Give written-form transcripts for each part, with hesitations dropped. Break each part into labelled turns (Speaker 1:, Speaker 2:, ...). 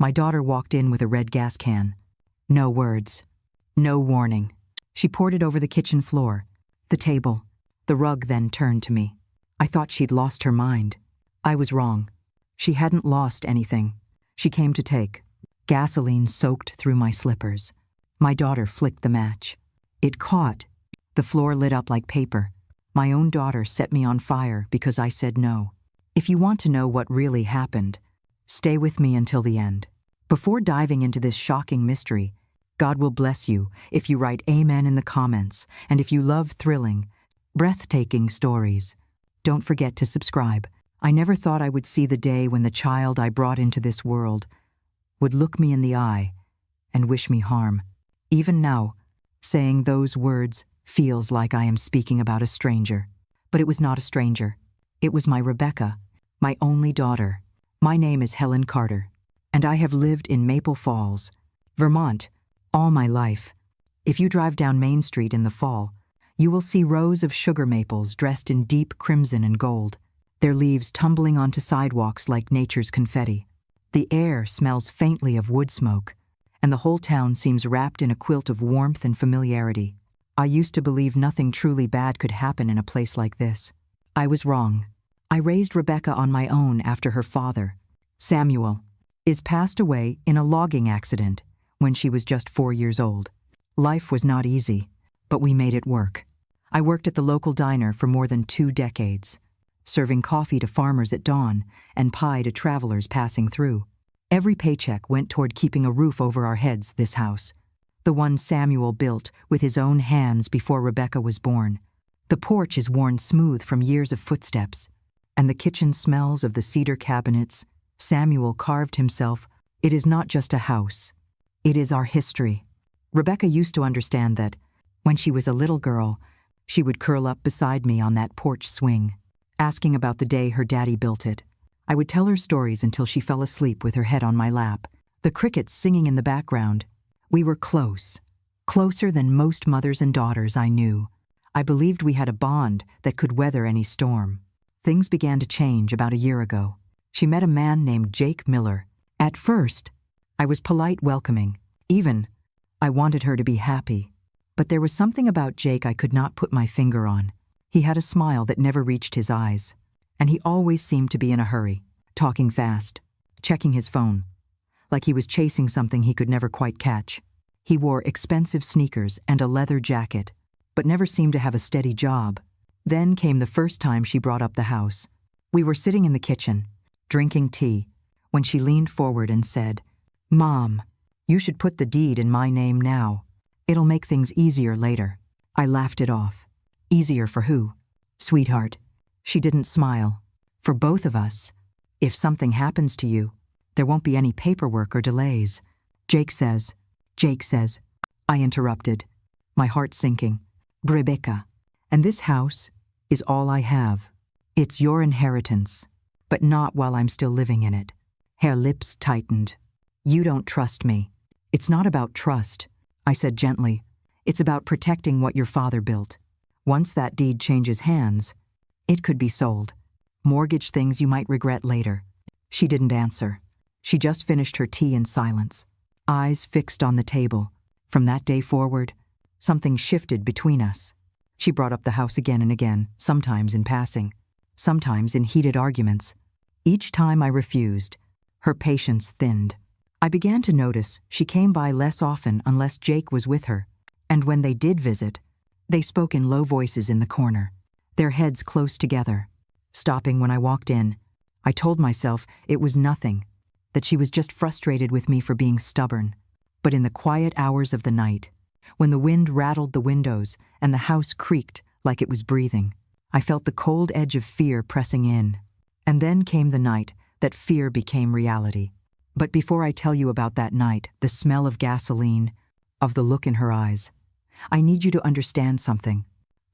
Speaker 1: My daughter walked in with a red gas can. No words. No warning. She poured it over the kitchen floor, the table. The rug then turned to me. I thought she'd lost her mind. I was wrong. She hadn't lost anything. She came to take. Gasoline soaked through my slippers. My daughter flicked the match. It caught. The floor lit up like paper. My own daughter set me on fire because I said no. If you want to know what really happened, stay with me until the end. Before diving into this shocking mystery, God will bless you if you write amen in the comments, and if you love thrilling, breathtaking stories, don't forget to subscribe. I never thought I would see the day when the child I brought into this world would look me in the eye and wish me harm. Even now, saying those words feels like I am speaking about a stranger. But it was not a stranger. It was my Rebecca, my only daughter. My name is Helen Carter, and I have lived in Maple Falls, Vermont, all my life. If you drive down Main Street in the fall, you will see rows of sugar maples dressed in deep crimson and gold, their leaves tumbling onto sidewalks like nature's confetti. The air smells faintly of wood smoke, and the whole town seems wrapped in a quilt of warmth and familiarity. I used to believe nothing truly bad could happen in a place like this. I was wrong. I raised Rebecca on my own after her father, Samuel, is passed away in a logging accident when she was just 4 years old. Life was not easy, but we made it work. I worked at the local diner for more than 2 decades, serving coffee to farmers at dawn and pie to travelers passing through. Every paycheck went toward keeping a roof over our heads this house, the one Samuel built with his own hands before Rebecca was born. The porch is worn smooth from years of footsteps, and the kitchen smells of the cedar cabinets Samuel carved himself. It is not just a house. It is our history. Rebecca used to understand that, when she was a little girl, she would curl up beside me on that porch swing, asking about the day her daddy built it. I would tell her stories until she fell asleep with her head on my lap, the crickets singing in the background. We were close, closer than most mothers and daughters I knew. I believed we had a bond that could weather any storm. Things began to change about a year ago. She met a man named Jake Miller. At first, I was polite, welcoming. Even, I wanted her to be happy. But there was something about Jake I could not put my finger on. He had a smile that never reached his eyes, and he always seemed to be in a hurry, talking fast, checking his phone, like he was chasing something he could never quite catch. He wore expensive sneakers and a leather jacket, but never seemed to have a steady job. Then came the first time she brought up the house. We were sitting in the kitchen, drinking tea, when she leaned forward and said, "Mom, you should put the deed in my name now. It'll make things easier later." I laughed it off. Easier for who? Sweetheart. She didn't smile. For both of us. If something happens to you, there won't be any paperwork or delays. Jake says. I interrupted, my heart sinking. Rebecca, and this house is all I have. It's your inheritance, but not while I'm still living in it. Her lips tightened. You don't trust me. It's not about trust, I said gently. It's about protecting what your father built. Once that deed changes hands, it could be sold. Mortgage things you might regret later. She didn't answer. She just finished her tea in silence, eyes fixed on the table. From that day forward, something shifted between us. She brought up the house again and again, sometimes in passing, sometimes in heated arguments. Each time I refused, her patience thinned. I began to notice she came by less often unless Jake was with her, and when they did visit, they spoke in low voices in the corner, their heads close together. Stopping when I walked in, I told myself it was nothing, that she was just frustrated with me for being stubborn. But in the quiet hours of the night, when the wind rattled the windows and the house creaked like it was breathing, I felt the cold edge of fear pressing in. And then came the night that fear became reality. But before I tell you about that night, the smell of gasoline, of the look in her eyes, I need you to understand something.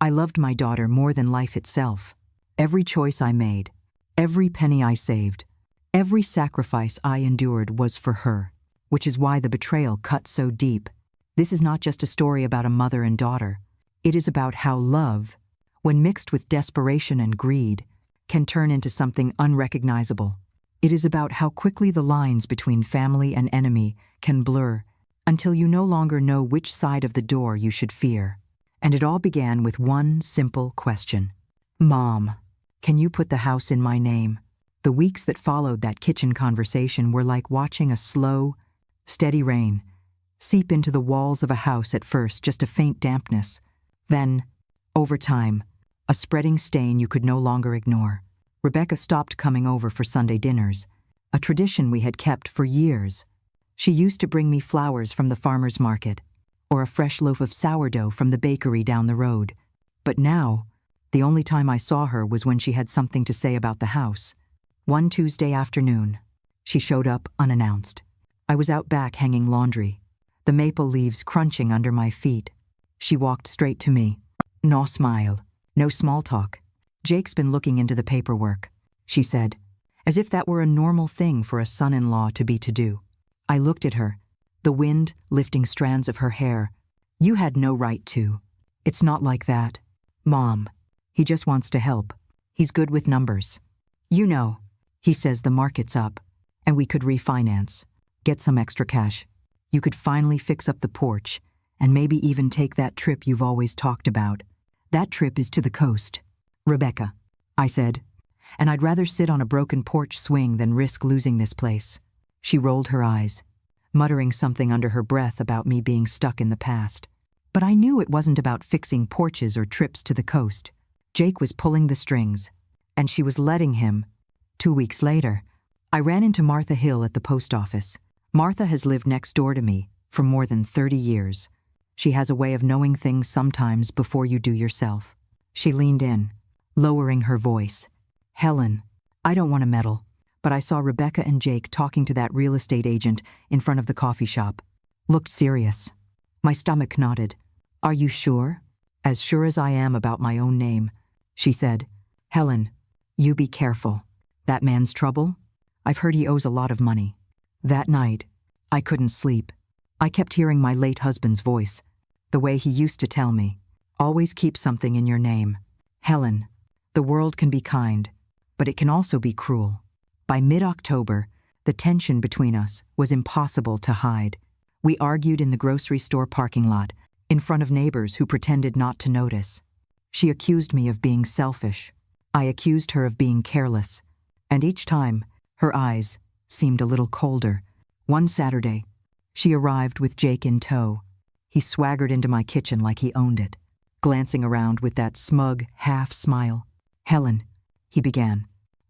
Speaker 1: I loved my daughter more than life itself. Every choice I made, every penny I saved, every sacrifice I endured was for her, which is why the betrayal cut so deep. This is not just a story about a mother and daughter. It is about how love, when mixed with desperation and greed, can turn into something unrecognizable. It is about how quickly the lines between family and enemy can blur until you no longer know which side of the door you should fear. And it all began with one simple question. Mom, can you put the house in my name? The weeks that followed that kitchen conversation were like watching a slow, steady rain seep into the walls of a house. At first, just a faint dampness. Then, over time, a spreading stain you could no longer ignore. Rebecca stopped coming over for Sunday dinners, a tradition we had kept for years. She used to bring me flowers from the farmer's market, or a fresh loaf of sourdough from the bakery down the road. But now, the only time I saw her was when she had something to say about the house. One Tuesday afternoon, she showed up unannounced. I was out back hanging laundry, the maple leaves crunching under my feet. She walked straight to me. No smile, no small talk. Jake's been looking into the paperwork, she said, as if that were a normal thing for a son-in-law to be to do. I looked at her, the wind lifting strands of her hair. You had no right to. It's not like that. Mom, he just wants to help. He's good with numbers. You know, he says the market's up, and we could refinance, get some extra cash. You could finally fix up the porch, and maybe even take that trip you've always talked about. That trip is to the coast. Rebecca, I said, and I'd rather sit on a broken porch swing than risk losing this place. She rolled her eyes, muttering something under her breath about me being stuck in the past. But I knew it wasn't about fixing porches or trips to the coast. Jake was pulling the strings, and she was letting him. 2 weeks later, I ran into Martha Hill at the post office. Martha has lived next door to me for more than 30 years. She has a way of knowing things sometimes before you do yourself. She leaned in, lowering her voice. Helen, I don't want to meddle, but I saw Rebecca and Jake talking to that real estate agent in front of the coffee shop. Looked serious. My stomach nodded. Are you sure? As sure as I am about my own name, she said. Helen, you be careful. That man's trouble? I've heard he owes a lot of money. That night, I couldn't sleep. I kept hearing my late husband's voice, the way he used to tell me, always keep something in your name. Helen, the world can be kind, but it can also be cruel. By mid-October, the tension between us was impossible to hide. We argued in the grocery store parking lot, in front of neighbors who pretended not to notice. She accused me of being selfish. I accused her of being careless. And each time, her eyes seemed a little colder. One Saturday, she arrived with Jake in tow. He swaggered into my kitchen like he owned it, glancing around with that smug half-smile. Helen, he began,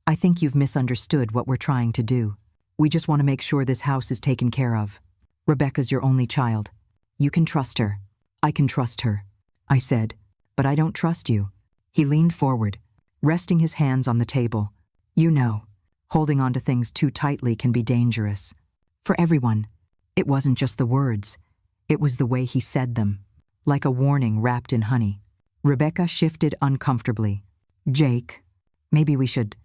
Speaker 1: I think you've misunderstood what we're trying to do. We just want to make sure this house is taken care of. Rebecca's your only child. You can trust her. I can trust her, I said, but I don't trust you. He leaned forward, resting his hands on the table. You know, holding on to things too tightly can be dangerous. For everyone, it wasn't just the words. It was the way he said them, like a warning wrapped in honey. Rebecca shifted uncomfortably. Jake, maybe we should.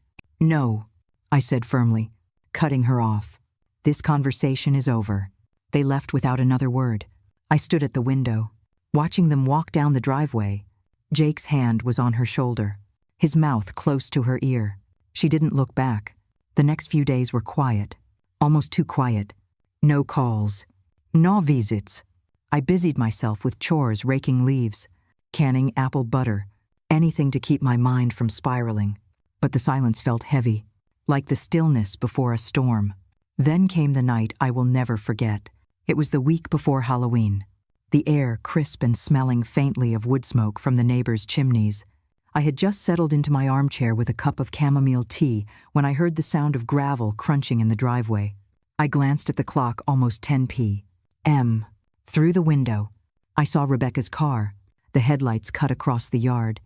Speaker 1: No, I said firmly, cutting her off. This conversation is over. They left without another word. I stood at the window, watching them walk down the driveway. Jake's hand was on her shoulder, his mouth close to her ear. She didn't look back. The next few days were quiet, almost too quiet. No calls, no visits. I busied myself with chores, raking leaves, canning apple butter, anything to keep my mind from spiraling. But the silence felt heavy, like the stillness before a storm. Then came the night I will never forget. It was the week before Halloween, the air crisp and smelling faintly of wood smoke from the neighbors' chimneys. I had just settled into my armchair with a cup of chamomile tea when I heard the sound of gravel crunching in the driveway. I glanced at the clock, almost 10 p.m. Through the window, I saw Rebecca's car, the headlights cut across the yard,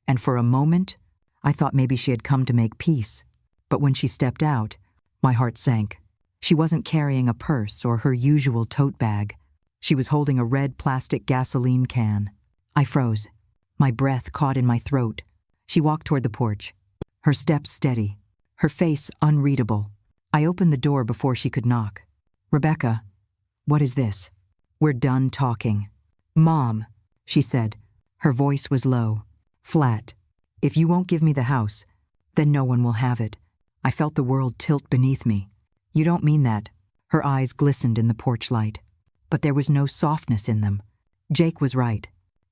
Speaker 1: and for a moment, I thought maybe she had come to make peace. But when she stepped out, my heart sank. She wasn't carrying a purse or her usual tote bag. She was holding a red plastic gasoline can. I froze, my breath caught in my throat. She walked toward the porch, her steps steady, her face unreadable. I opened the door before she could knock. Rebecca, what is this? We're done talking. Mom, she said. Her voice was low, flat. If you won't give me the house, then no one will have it. I felt the world tilt beneath me. You don't mean that. Her eyes glistened in the porch light. But there was no softness in them. Jake was right.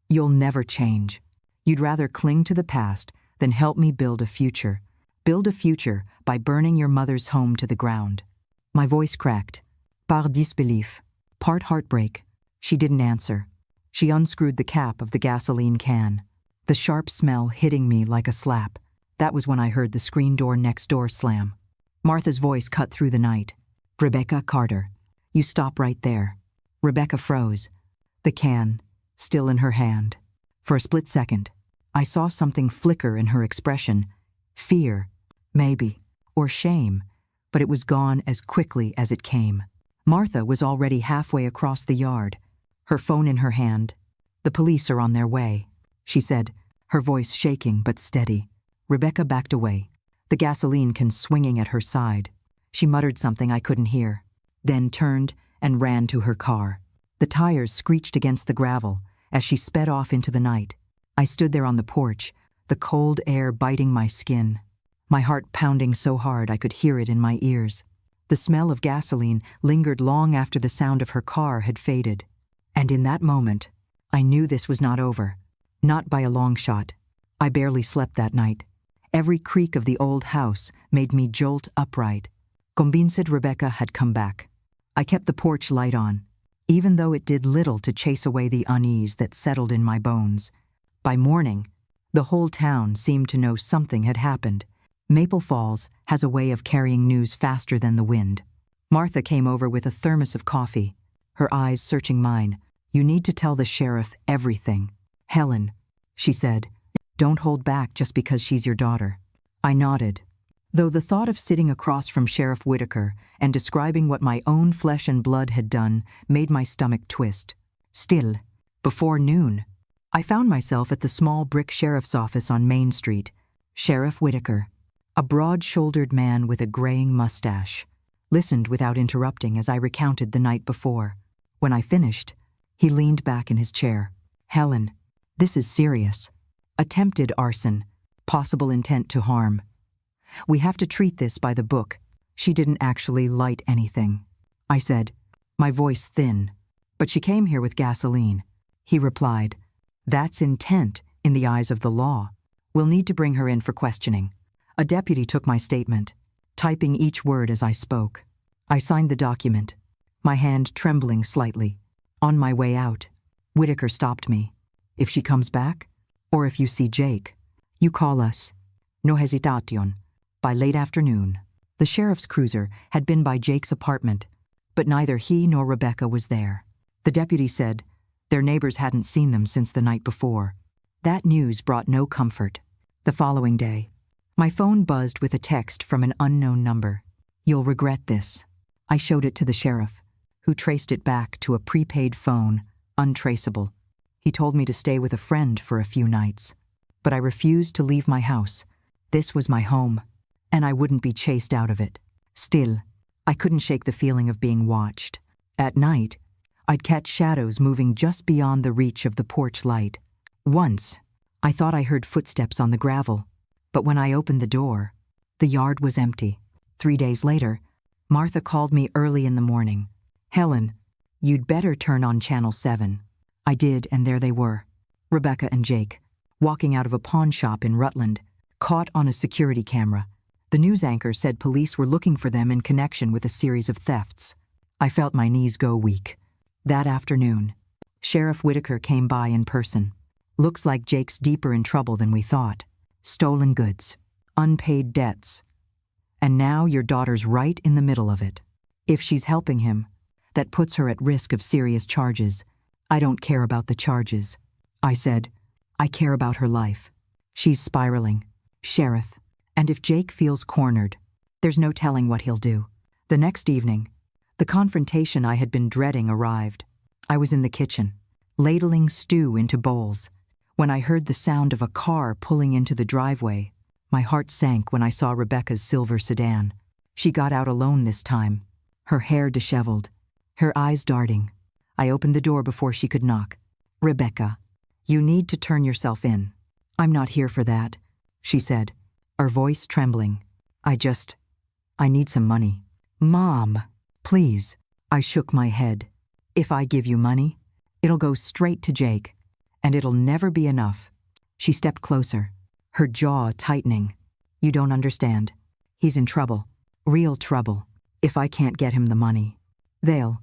Speaker 1: You'll never change. You'd rather cling to the past than help me build a future. Build a future by burning your mother's home to the ground. My voice cracked. Part disbelief, part heartbreak. She didn't answer. She unscrewed the cap of the gasoline can. The sharp smell hitting me like a slap. That was when I heard the screen door next door slam. Martha's voice cut through the night. Rebecca Carter, you stop right there. Rebecca froze, the can still in her hand. For a split second, I saw something flicker in her expression. Fear, maybe, or shame, but it was gone as quickly as it came. Martha was already halfway across the yard, her phone in her hand. The police are on their way, she said, her voice shaking but steady. Rebecca backed away, the gasoline can swinging at her side. She muttered something I couldn't hear, then turned and ran to her car. The tires screeched against the gravel as she sped off into the night. I stood there on the porch, the cold air biting my skin, my heart pounding so hard I could hear it in my ears. The smell of gasoline lingered long after the sound of her car had faded. And in that moment, I knew this was not over. Not by a long shot. I barely slept that night. Every creak of the old house made me jolt upright. Convinced Rebecca had come back. I kept the porch light on, even though it did little to chase away the unease that settled in my bones. By morning, the whole town seemed to know something had happened. Maple Falls has a way of carrying news faster than the wind. Martha came over with a thermos of coffee, her eyes searching mine. You need to tell the sheriff everything. Helen, she said, don't hold back just because she's your daughter. I nodded. Though the thought of sitting across from Sheriff Whitaker and describing what my own flesh and blood had done made my stomach twist. Still, before noon, I found myself at the small brick sheriff's office on Main Street. Sheriff Whitaker, a broad-shouldered man with a graying mustache, listened without interrupting as I recounted the night before. When I finished, he leaned back in his chair. Helen, this is serious. Attempted arson, possible intent to harm. We have to treat this by the book. She didn't actually light anything, I said, my voice thin. But she came here with gasoline. He replied, that's intent in the eyes of the law. We'll need to bring her in for questioning. A deputy took my statement, typing each word as I spoke. I signed the document, my hand trembling slightly. On my way out, Whitaker stopped me. If she comes back, or if you see Jake, you call us. No hesitation. By late afternoon, the sheriff's cruiser had been by Jake's apartment, but neither he nor Rebecca was there. The deputy said their neighbors hadn't seen them since the night before. That news brought no comfort. The following day, my phone buzzed with a text from an unknown number. You'll regret this. I showed it to the sheriff, who traced it back to a prepaid phone, untraceable. He told me to stay with a friend for a few nights, but I refused to leave my house. This was my home, and I wouldn't be chased out of it. Still, I couldn't shake the feeling of being watched. At night, I'd catch shadows moving just beyond the reach of the porch light. Once, I thought I heard footsteps on the gravel, but when I opened the door, the yard was empty. 3 days later, Martha called me early in the morning. Helen, you'd better turn on Channel 7. I did, and there they were, Rebecca and Jake, walking out of a pawn shop in Rutland, caught on a security camera. The news anchor said police were looking for them in connection with a series of thefts. I felt my knees go weak. That afternoon, Sheriff Whitaker came by in person. Looks like Jake's deeper in trouble than we thought. Stolen goods, unpaid debts. And now your daughter's right in the middle of it. If she's helping him, that puts her at risk of serious charges. I don't care about the charges, I said. I care about her life. She's spiraling. Sheriff. And if Jake feels cornered, there's no telling what he'll do. The next evening, the confrontation I had been dreading arrived. I was in the kitchen, ladling stew into bowls, when I heard the sound of a car pulling into the driveway. My heart sank when I saw Rebecca's silver sedan. She got out alone this time, her hair disheveled, her eyes darting. I opened the door before she could knock. Rebecca, you need to turn yourself in. I'm not here for that, she said, her voice trembling. I need some money. Mom, please. I shook my head. If I give you money, it'll go straight to Jake, and it'll never be enough. She stepped closer, her jaw tightening. You don't understand. He's in trouble. Real trouble. If I can't get him the money, they'll...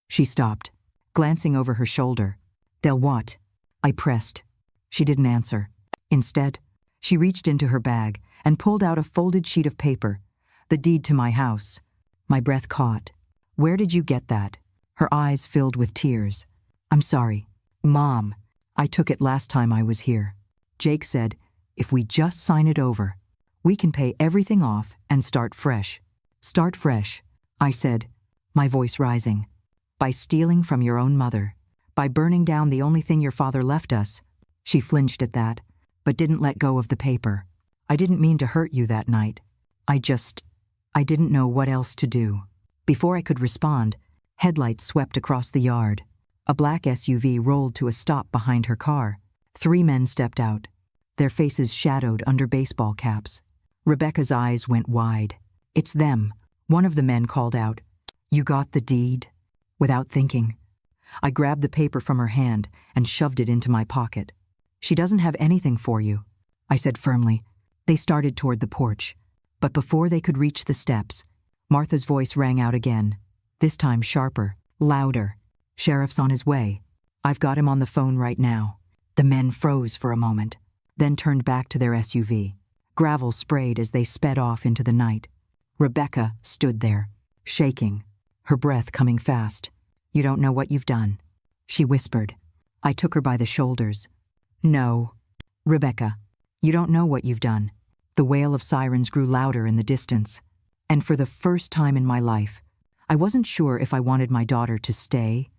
Speaker 1: She stopped, glancing over her shoulder. They'll what? I pressed. She didn't answer. Instead, she reached into her bag and pulled out a folded sheet of paper, the deed to my house. My breath caught. Where did you get that? Her eyes filled with tears. I'm sorry. Mom, I took it last time I was here. Jake said, if we just sign it over, we can pay everything off and start fresh. Start fresh, I said, my voice rising. By stealing from your own mother. By burning down the only thing your father left us. She flinched at that, but didn't let go of the paper. I didn't mean to hurt you that night. I didn't know what else to do. Before I could respond, headlights swept across the yard. A black SUV rolled to a stop behind her car. 3 men stepped out, their faces shadowed under baseball caps. Rebecca's eyes went wide. It's them, one of the men called out. You got the deed? Without thinking, I grabbed the paper from her hand and shoved it into my pocket. She doesn't have anything for you, I said firmly. They started toward the porch, but before they could reach the steps, Martha's voice rang out again, this time sharper, louder. Sheriff's on his way. I've got him on the phone right now. The men froze for a moment, then turned back to their SUV. Gravel sprayed as they sped off into the night. Rebecca stood there, shaking, her breath coming fast. You don't know what you've done, she whispered. I took her by the shoulders. No, Rebecca, you don't know what you've done. The wail of sirens grew louder in the distance, and for the first time in my life, I wasn't sure if I wanted my daughter to stay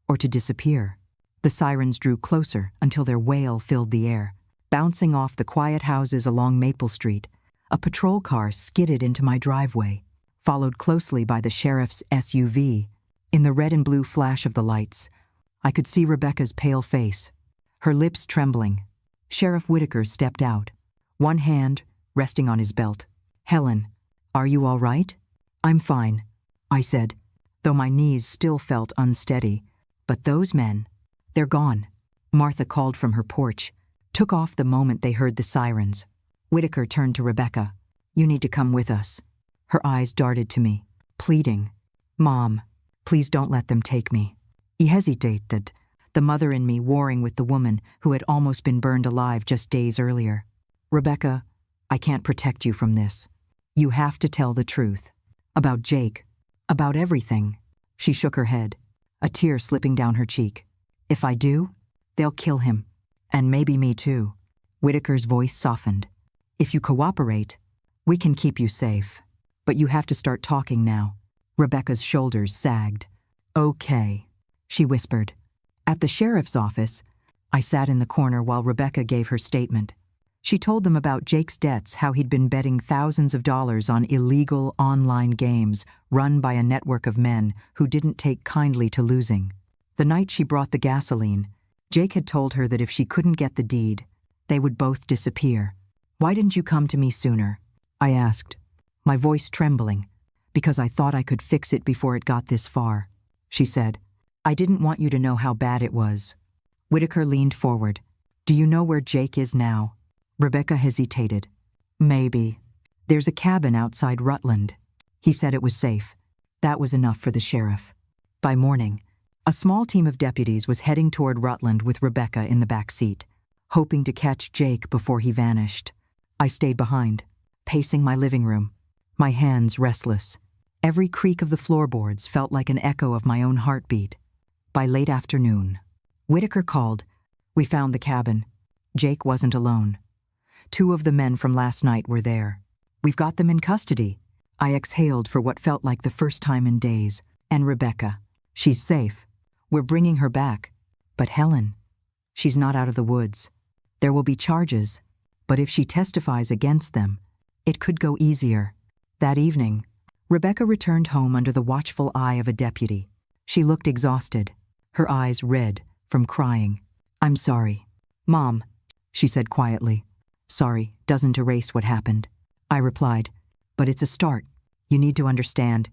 Speaker 1: or to disappear. The sirens drew closer until their wail filled the air. Bouncing off the quiet houses along Maple Street, a patrol car skidded into my driveway, followed closely by the sheriff's SUV. In the red and blue flash of the lights, I could see Rebecca's pale face, her lips trembling. Sheriff Whitaker stepped out, one hand resting on his belt. Helen, are you all right? I'm fine, I said, though my knees still felt unsteady. But those men, they're gone. Martha called from her porch, took off the moment they heard the sirens. Whitaker turned to Rebecca. You need to come with us. Her eyes darted to me, pleading. Mom, please don't let them take me. He hesitated, the mother in me warring with the woman who had almost been burned alive just days earlier. Rebecca, I can't protect you from this. You have to tell the truth. About Jake. About everything. She shook her head, a tear slipping down her cheek. If I do, they'll kill him. And maybe me too. Whitaker's voice softened. If you cooperate, we can keep you safe. But you have to start talking now. Rebecca's shoulders sagged. Okay, she whispered. At the sheriff's office, I sat in the corner while Rebecca gave her statement. She told them about Jake's debts, how he'd been betting thousands of dollars on illegal online games run by a network of men who didn't take kindly to losing. The night she brought the gasoline, Jake had told her that if she couldn't get the deed, they would both disappear. Why didn't you come to me sooner? I asked, my voice trembling, because I thought I could fix it before it got this far. She said, I didn't want you to know how bad it was. Whitaker leaned forward. Do you know where Jake is now? Rebecca hesitated. Maybe. There's a cabin outside Rutland. He said it was safe. That was enough for the sheriff. By morning, a small team of deputies was heading toward Rutland with Rebecca in the back seat, hoping to catch Jake before he vanished. I stayed behind, pacing my living room, my hands restless. Every creak of the floorboards felt like an echo of my own heartbeat. By late afternoon, Whitaker called. We found the cabin. Jake wasn't alone. 2 of the men from last night were there. We've got them in custody. I exhaled for what felt like the first time in days. And Rebecca, she's safe. We're bringing her back. But Helen, she's not out of the woods. There will be charges, but if she testifies against them, it could go easier. That evening, Rebecca returned home under the watchful eye of a deputy. She looked exhausted, her eyes red from crying. I'm sorry. Mom, she said quietly. Sorry doesn't erase what happened. I replied, But it's a start. You need to understand.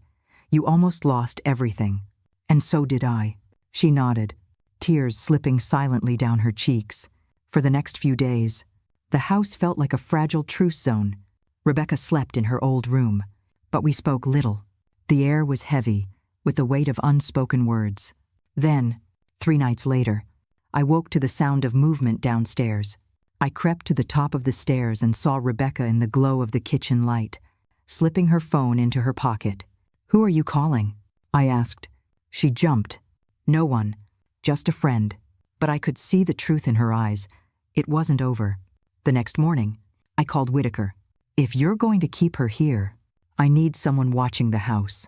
Speaker 1: You almost lost everything. And so did I. She nodded, tears slipping silently down her cheeks. For the next few days, the house felt like a fragile truce zone. Rebecca slept in her old room, but we spoke little. The air was heavy, with the weight of unspoken words. Then, 3 nights later, I woke to the sound of movement downstairs. I crept to the top of the stairs and saw Rebecca in the glow of the kitchen light, slipping her phone into her pocket. "Who are you calling?" I asked. She jumped. "No one, just a friend." But I could see the truth in her eyes. It wasn't over. The next morning, I called Whitaker. "If you're going to keep her here, I need someone watching the house,"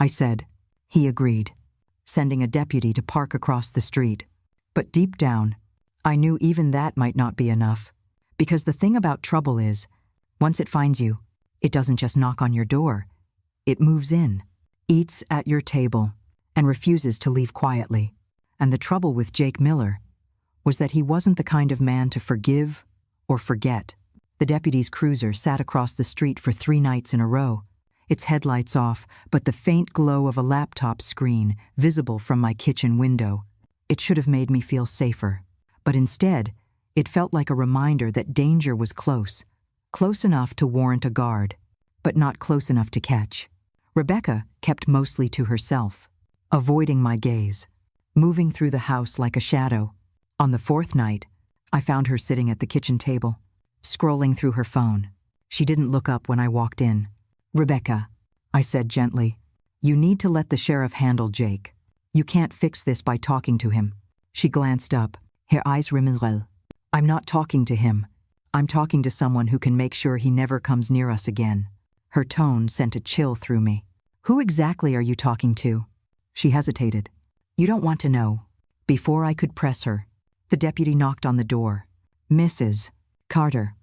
Speaker 1: I said. He agreed, sending a deputy to park across the street. But deep down, I knew even that might not be enough. Because the thing about trouble is, once it finds you, it doesn't just knock on your door. It moves in, eats at your table, and refuses to leave quietly. And the trouble with Jake Miller was that he wasn't the kind of man to forgive or forget. The deputy's cruiser sat across the street for 3 nights in a row, its headlights off, but the faint glow of a laptop screen visible from my kitchen window. It should have made me feel safer, but instead, it felt like a reminder that danger was close enough to warrant a guard, but not close enough to catch. Rebecca kept mostly to herself, avoiding my gaze, moving through the house like a shadow. On the 4th night, I found her sitting at the kitchen table, scrolling through her phone. She didn't look up when I walked in. "Rebecca," I said gently, "you need to let the sheriff handle Jake. You can't fix this by talking to him." She glanced up, her eyes rimmelrel. "I'm not talking to him. I'm talking to someone who can make sure he never comes near us again." Her tone sent a chill through me. "Who exactly are you talking to?" She hesitated. "You don't want to know." Before I could press her, the deputy knocked on the door. "Mrs. Carter."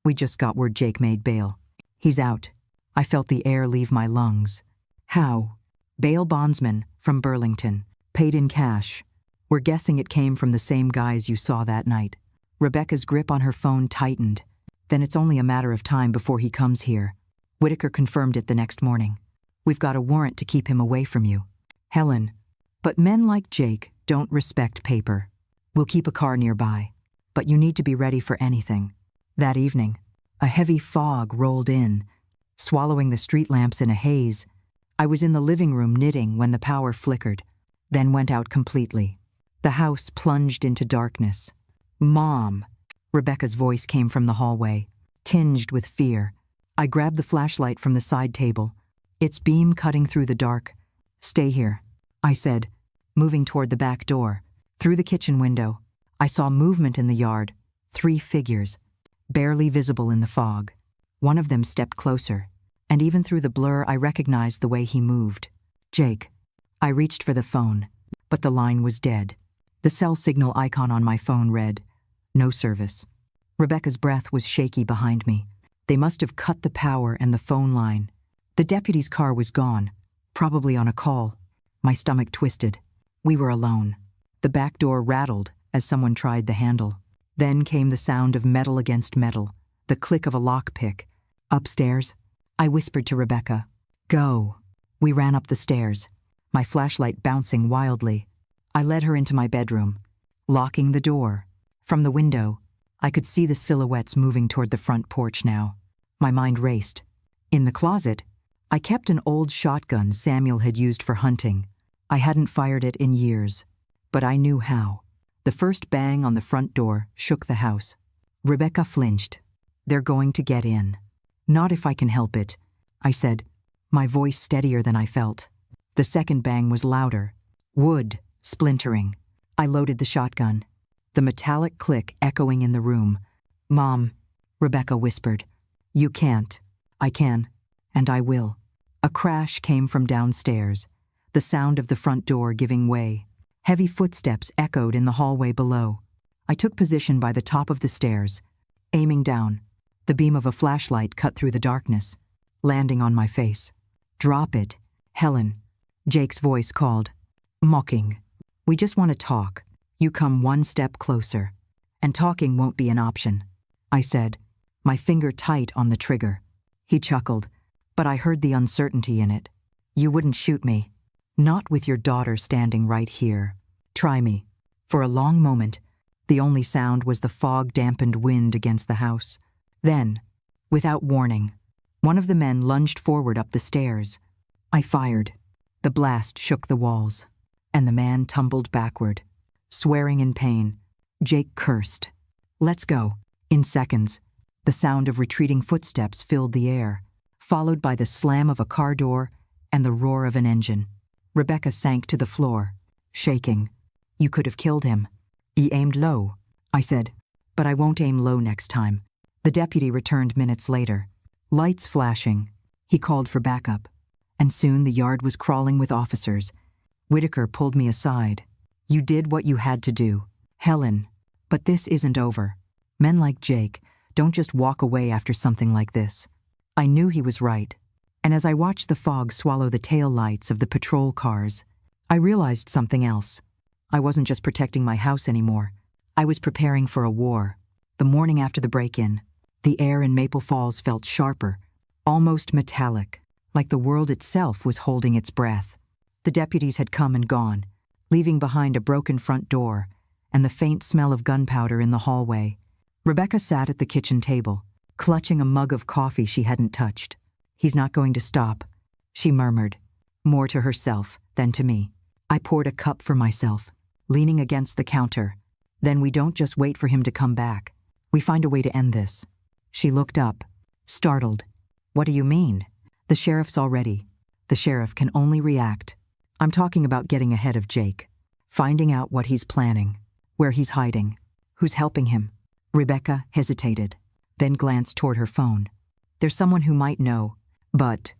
Speaker 1: We just got word Jake made bail. He's out." I felt the air leave my lungs. "How?" "Bail bondsman from Burlington. Paid in cash. We're guessing it came from the same guys you saw that night." Rebecca's grip on her phone tightened. "Then it's only a matter of time before he comes here." Whitaker confirmed it the next morning. "We've got a warrant to keep him away from you." "Helen, but men like Jake don't respect paper. We'll keep a car nearby, but you need to be ready for anything." That evening, a heavy fog rolled in, swallowing the street lamps in a haze. I was in the living room knitting when the power flickered, then went out completely. The house plunged into darkness. "Mom!" Rebecca's voice came from the hallway, tinged with fear. I grabbed the flashlight from the side table, its beam cutting through the dark. "Stay here," I said, moving toward the back door. Through the kitchen window, I saw movement in the yard, 3 figures, barely visible in the fog. One of them stepped closer, and even through the blur I recognized the way he moved. "Jake." I reached for the phone, but the line was dead. The cell signal icon on my phone read, "No service." Rebecca's breath was shaky behind me. They must have cut the power and the phone line. The deputy's car was gone, probably on a call. My stomach twisted. We were alone. The back door rattled as someone tried the handle. Then came the sound of metal against metal, the click of a lockpick. "Upstairs?" I whispered to Rebecca. "Go." We ran up the stairs, my flashlight bouncing wildly. I led her into my bedroom, locking the door. From the window, I could see the silhouettes moving toward the front porch now. My mind raced. In the closet, I kept an old shotgun Samuel had used for hunting. I hadn't fired it in years, but I knew how. The first bang on the front door shook the house. Rebecca flinched. "They're going to get in." "Not if I can help it," I said, my voice steadier than I felt. The second bang was louder, wood splintering. I loaded the shotgun, the metallic click echoing in the room. "Mom," Rebecca whispered. "You can't." "I can, and I will." A crash came from downstairs, the sound of the front door giving way. Heavy footsteps echoed in the hallway below. I took position by the top of the stairs, aiming down. The beam of a flashlight cut through the darkness, landing on my face. "Drop it, Helen," Jake's voice called, mocking. "We just want to talk. You come one step closer, and talking won't be an option," I said, my finger tight on the trigger. He chuckled, but I heard the uncertainty in it. You wouldn't shoot me. Not with your daughter standing right here. Try me. For a long moment, the only sound was the fog-dampened wind against the house. Then, without warning, one of the men lunged forward up the stairs. I fired. The blast shook the walls, and the man tumbled backward. Swearing in pain, Jake cursed. Let's go. In seconds, the sound of retreating footsteps filled the air, followed by the slam of a car door and the roar of an engine. Rebecca sank to the floor, shaking. You could have killed him. He aimed low, I said, but I won't aim low next time. The deputy returned minutes later, lights flashing. He called for backup, and soon the yard was crawling with officers. Whitaker pulled me aside. You did what you had to do, Helen, but this isn't over. Men like Jake don't just walk away after something like this. I knew he was right, and as I watched the fog swallow the tail lights of the patrol cars, I realized something else. I wasn't just protecting my house anymore. I was preparing for a war. The morning after the break-in, the air in Maple Falls felt sharper, almost metallic, like the world itself was holding its breath. The deputies had come and gone, leaving behind a broken front door and the faint smell of gunpowder in the hallway. Rebecca sat at the kitchen table, clutching a mug of coffee she hadn't touched. He's not going to stop, she murmured, more to herself than to me. I poured a cup for myself, leaning against the counter. Then we don't just wait for him to come back. We find a way to end this. She looked up, startled. What do you mean? The sheriff's already. The sheriff can only react. I'm talking about getting ahead of Jake, finding out what he's planning, where he's hiding, who's helping him. Rebecca hesitated, then glanced toward her phone. There's someone who might know, but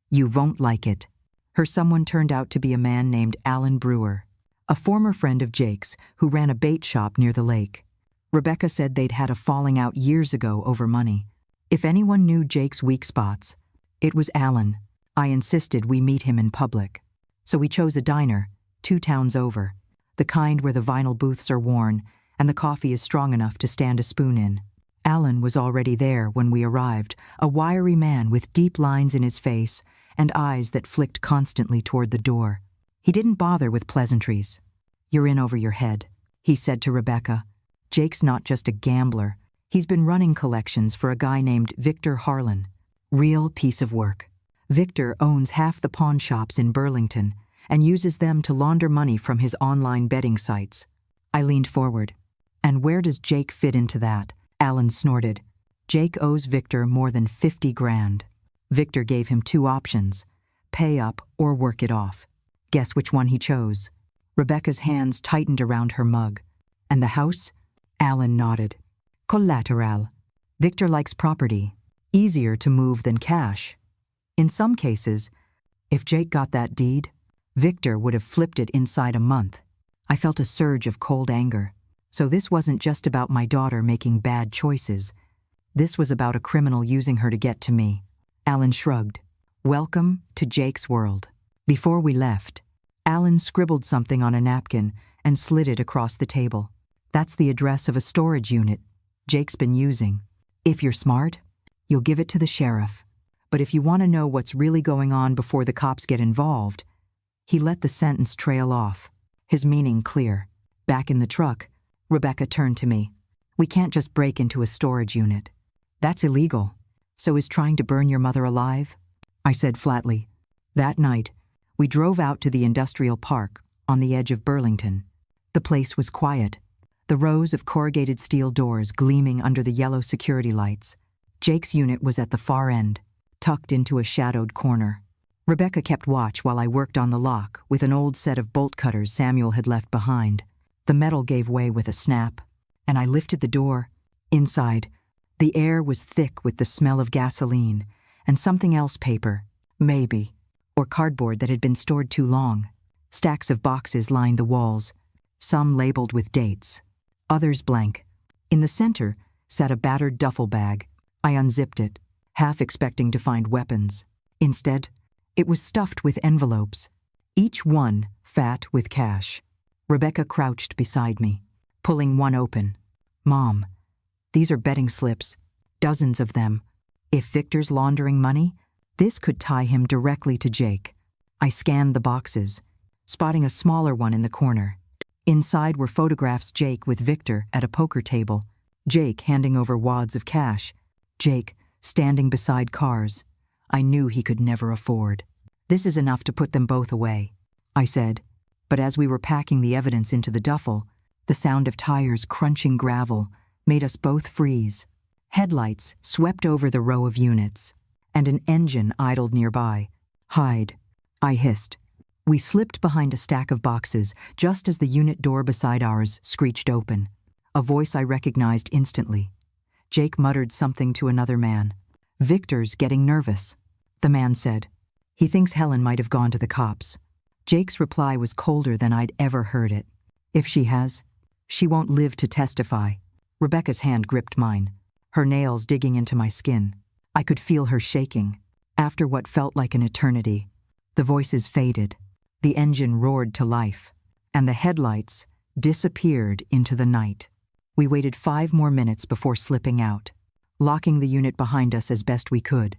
Speaker 1: you won't like it. Her someone turned out to be a man named Alan Brewer, a former friend of Jake's who ran a bait shop near the lake. Rebecca said they'd had a falling out years ago over money. If anyone knew Jake's weak spots, it was Alan. I insisted we meet him in public. So we chose a diner, 2 towns over, the kind where the vinyl booths are worn and the coffee is strong enough to stand a spoon in. Alan was already there when we arrived, a wiry man with deep lines in his face and eyes that flicked constantly toward the door. He didn't bother with pleasantries. You're in over your head, he said to Rebecca. Jake's not just a gambler. He's been running collections for a guy named Victor Harlan. Real piece of work. Victor owns half the pawn shops in Burlington and uses them to launder money from his online betting sites. I leaned forward. And where does Jake fit into that? Alan snorted. Jake owes Victor more than 50 grand. Victor gave him 2 options, pay up or work it off. Guess which one he chose? Rebecca's hands tightened around her mug. And the house? Alan nodded. Collateral. Victor likes property. Easier to move than cash. In some cases, if Jake got that deed, Victor would have flipped it inside a month. I felt a surge of cold anger. So this wasn't just about my daughter making bad choices. This was about a criminal using her to get to me. Alan shrugged. Welcome to Jake's world. Before we left, Alan scribbled something on a napkin and slid it across the table. That's the address of a storage unit Jake's been using. If you're smart, you'll give it to the sheriff. But if you want to know what's really going on before the cops get involved, he let the sentence trail off, his meaning clear. Back in the truck, Rebecca turned to me. We can't just break into a storage unit. That's illegal. So is trying to burn your mother alive? I said flatly. That night, we drove out to the industrial park on the edge of Burlington. The place was quiet, the rows of corrugated steel doors gleaming under the yellow security lights. Jake's unit was at the far end, tucked into a shadowed corner. Rebecca kept watch while I worked on the lock with an old set of bolt cutters Samuel had left behind. The metal gave way with a snap, and I lifted the door. Inside, the air was thick with the smell of gasoline and something else, paper, maybe, or cardboard that had been stored too long. Stacks of boxes lined the walls, some labeled with dates, others blank. In the center sat a battered duffel bag. I unzipped it, half expecting to find weapons. Instead, it was stuffed with envelopes, each one fat with cash. Rebecca crouched beside me, pulling one open. Mom, these are betting slips, dozens of them. If Victor's laundering money, this could tie him directly to Jake. I scanned the boxes, spotting a smaller one in the corner. Inside were photographs Jake with Victor at a poker table, Jake handing over wads of cash, Jake standing beside cars I knew he could never afford. "This is enough to put them both away," I said, but as we were packing the evidence into the duffel, the sound of tires crunching gravel made us both freeze. Headlights swept over the row of units, and an engine idled nearby. "Hide," I hissed. We slipped behind a stack of boxes just as the unit door beside ours screeched open. A voice I recognized instantly. Jake muttered something to another man. "Victor's getting nervous," the man said. "He thinks Helen might have gone to the cops." Jake's reply was colder than I'd ever heard it. "If she has, she won't live to testify." Rebecca's hand gripped mine, her nails digging into my skin. I could feel her shaking. After what felt like an eternity, the voices faded, the engine roared to life, and the headlights disappeared into the night. We waited 5 more minutes before slipping out, locking the unit behind us as best we could.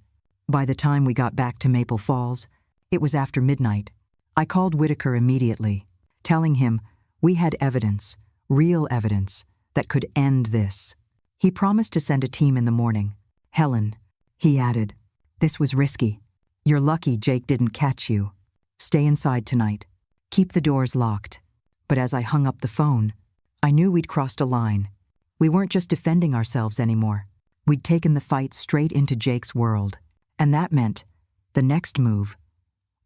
Speaker 1: By the time we got back to Maple Falls, it was after midnight. I called Whitaker immediately, telling him we had evidence, real evidence, that could end this. He promised to send a team in the morning. "Helen," he added, "this was risky. You're lucky Jake didn't catch you. Stay inside tonight. Keep the doors locked." But as I hung up the phone, I knew we'd crossed a line. We weren't just defending ourselves anymore. We'd taken the fight straight into Jake's world, and that meant the next move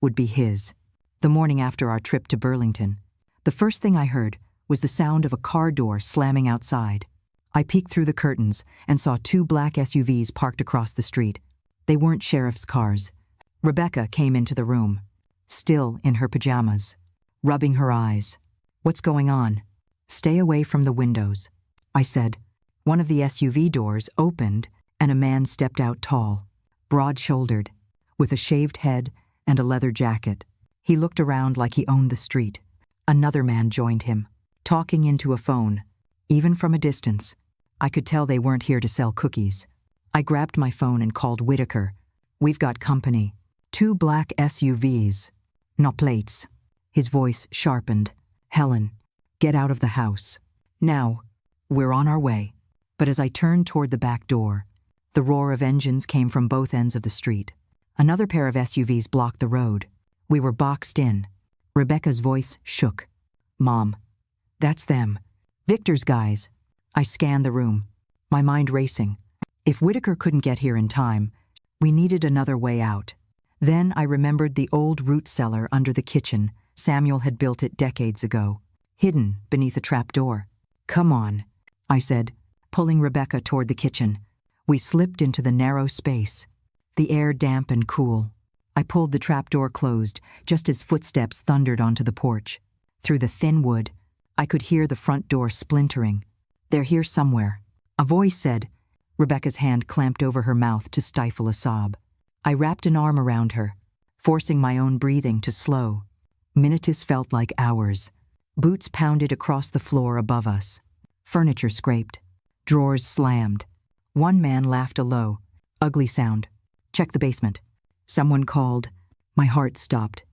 Speaker 1: would be his. The morning after our trip to Burlington, the first thing I heard was the sound of a car door slamming outside. I peeked through the curtains and saw 2 black SUVs parked across the street. They weren't sheriff's cars. Rebecca came into the room, still in her pajamas, rubbing her eyes. "What's going on?" "Stay away from the windows," I said. One of the SUV doors opened and a man stepped out tall, broad-shouldered, with a shaved head and a leather jacket. He looked around like he owned the street. Another man joined him, talking into a phone. Even from a distance, I could tell they weren't here to sell cookies. I grabbed my phone and called Whitaker. "We've got company. 2 black SUVs. No plates." His voice sharpened. "Helen, get out of the house. Now, we're on our way." But as I turned toward the back door, the roar of engines came from both ends of the street. Another pair of SUVs blocked the road. We were boxed in. Rebecca's voice shook. "Mom, that's them. Victor's guys." I scanned the room, my mind racing. If Whitaker couldn't get here in time, we needed another way out. Then I remembered the old root cellar under the kitchen. Samuel had built it decades ago, hidden beneath a trapdoor. "Come on," I said, pulling Rebecca toward the kitchen. We slipped into the narrow space, the air damp and cool. I pulled the trapdoor closed just as footsteps thundered onto the porch. Through the thin wood, I could hear the front door splintering. "They're here somewhere," a voice said. Rebecca's hand clamped over her mouth to stifle a sob. I wrapped an arm around her, forcing my own breathing to slow. Minutes felt like hours. Boots pounded across the floor above us. Furniture scraped. Drawers slammed. One man laughed a low, ugly sound. "Check the basement." Someone called. My heart stopped.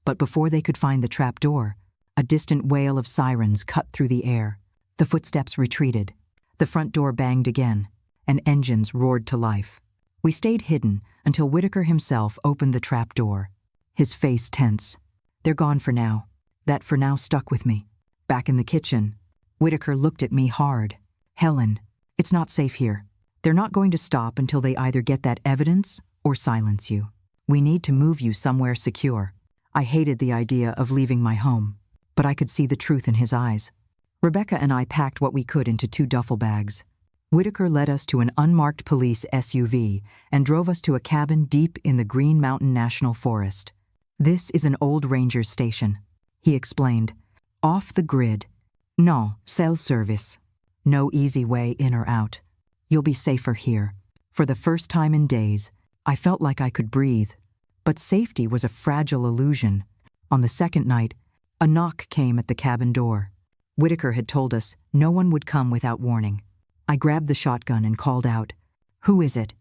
Speaker 1: But before they could find the trap door, a distant wail of sirens cut through the air. The footsteps retreated. The front door banged again, and engines roared to life. We stayed hidden until Whitaker himself opened the trap door, his face tense. "They're gone for now." That for now stuck with me. Back in the kitchen, Whitaker looked at me hard. "Helen, it's not safe here. They're not going to stop until they either get that evidence or silence you. We need to move you somewhere secure." I hated the idea of leaving my home, but I could see the truth in his eyes. Rebecca and I packed what we could into 2 duffel bags. Whitaker led us to an unmarked police SUV and drove us to a cabin deep in the Green Mountain National Forest. "This is an old ranger's station," he explained. "Off the grid. No cell service. No easy way in or out. You'll be safer here." For the first time in days, I felt like I could breathe. But safety was a fragile illusion. On the second night, a knock came at the cabin door. Whitaker had told us no one would come without warning. I grabbed the shotgun and called out, "Who is it?"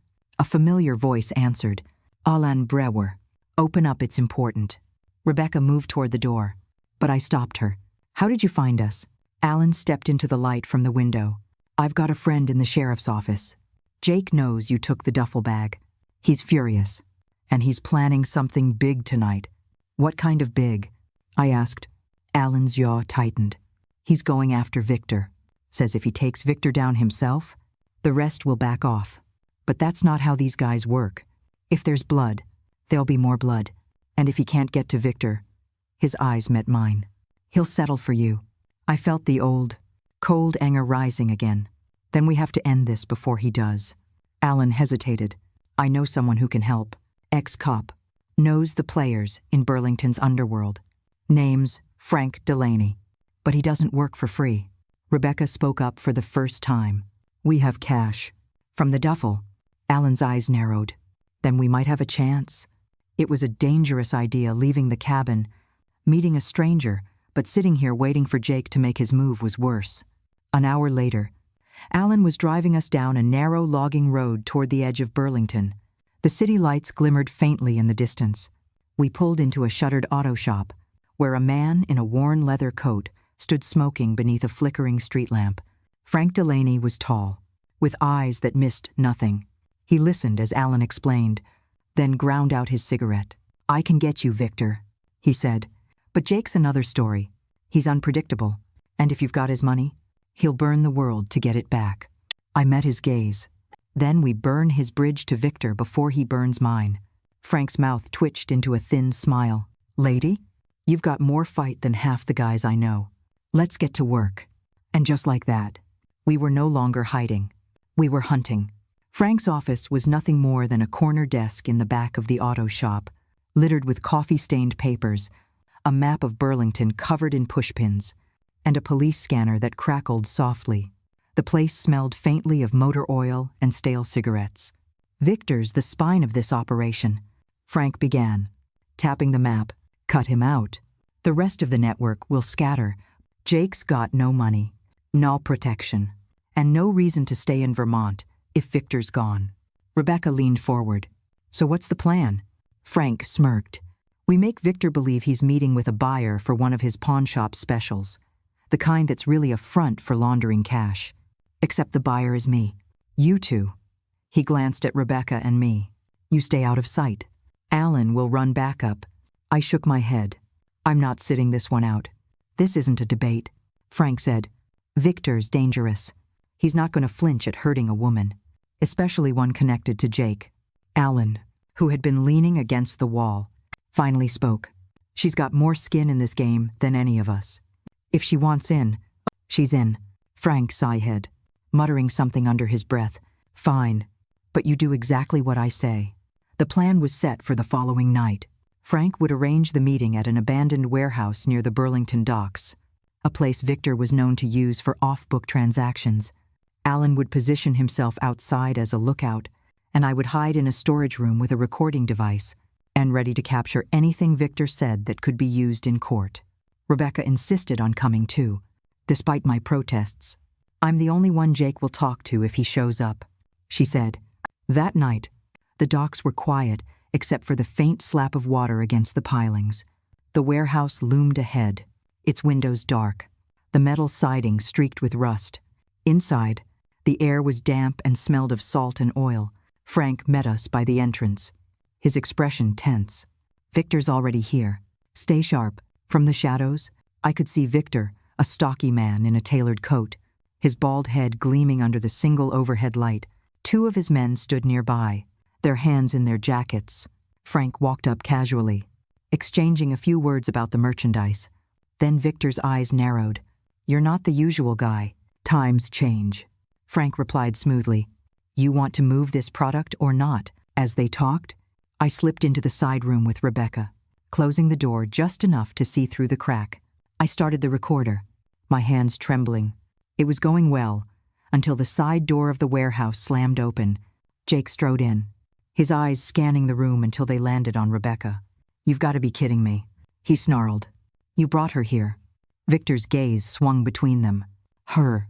Speaker 1: A familiar voice answered, Alan Brewer. Open up, it's important. Rebecca moved toward the door, but I stopped her. How did you find us? Alan stepped into the light from the window. I've got a friend in the sheriff's office. Jake knows you took the duffel bag. He's furious, and he's planning something big tonight. What kind of big? I asked. Alan's jaw tightened. He's going after Victor. Says if he takes Victor down himself, the rest will back off. But that's not how these guys work. If there's blood, there'll be more blood. And if he can't get to Victor, his eyes met mine. He'll settle for you. I felt the old, cold anger rising again. Then we have to end this before he does. Alan hesitated. I know someone who can help. Ex-cop. Knows the players in Burlington's underworld. Name's Frank Delaney. But he doesn't work for free. Rebecca spoke up for the first time. We have cash. From the duffel. Alan's eyes narrowed. Then we might have a chance. It was a dangerous idea leaving the cabin, meeting a stranger, but sitting here waiting for Jake to make his move was worse. An hour later, Alan was driving us down a narrow logging road toward the edge of Burlington. The city lights glimmered faintly in the distance. We pulled into a shuttered auto shop, where a man in a worn leather coat stood smoking beneath a flickering street lamp. Frank Delaney was tall, with eyes that missed nothing. He listened as Alan explained, then ground out his cigarette. I can get you, Victor, he said. But Jake's another story. He's unpredictable, and if you've got his money, he'll burn the world to get it back. I met his gaze. Then we burn his bridge to Victor before he burns mine. Frank's mouth twitched into a thin smile. Lady, you've got more fight than half the guys I know. Let's get to work. And just like that, we were no longer hiding. We were hunting. Frank's office was nothing more than a corner desk in the back of the auto shop, littered with coffee-stained papers, a map of Burlington covered in pushpins, and a police scanner that crackled softly. The place smelled faintly of motor oil and stale cigarettes. Victor's the spine of this operation, Frank began, tapping the map. Cut him out. The rest of the network will scatter. Jake's got no money, no protection, and no reason to stay in Vermont if Victor's gone. Rebecca leaned forward. So what's the plan? Frank smirked. We make Victor believe he's meeting with a buyer for one of his pawn shop specials, the kind that's really a front for laundering cash. Except the buyer is me. You two. He glanced at Rebecca and me. You stay out of sight. Alan will run backup. I shook my head. I'm not sitting this one out. This isn't a debate. Frank said. Victor's dangerous. He's not going to flinch at hurting a woman, especially one connected to Jake. Alan, who had been leaning against the wall, finally spoke. She's got more skin in this game than any of us. If she wants in, she's in. Frank sighed, muttering something under his breath. Fine, but you do exactly what I say. The plan was set for the following night. Frank would arrange the meeting at an abandoned warehouse near the Burlington docks, a place Victor was known to use for off-book transactions. Alan would position himself outside as a lookout, and I would hide in a storage room with a recording device and ready to capture anything Victor said that could be used in court. Rebecca insisted on coming too, despite my protests. I'm the only one Jake will talk to if he shows up, she said. That night, the docks were quiet except for the faint slap of water against the pilings. The warehouse loomed ahead, its windows dark, the metal siding streaked with rust. Inside, the air was damp and smelled of salt and oil. Frank met us by the entrance, his expression tense. Victor's already here. Stay sharp. From the shadows, I could see Victor, a stocky man in a tailored coat, his bald head gleaming under the single overhead light. Two of his men stood nearby, their hands in their jackets. Frank walked up casually, exchanging a few words about the merchandise. Then Victor's eyes narrowed. You're not the usual guy. Times change. Frank replied smoothly. You want to move this product or not? As they talked, I slipped into the side room with Rebecca, closing the door just enough to see through the crack. I started the recorder, my hands trembling. It was going well, until the side door of the warehouse slammed open. Jake strode in, his eyes scanning the room until they landed on Rebecca. You've got to be kidding me, he snarled. You brought her here. Victor's gaze swung between them. Her.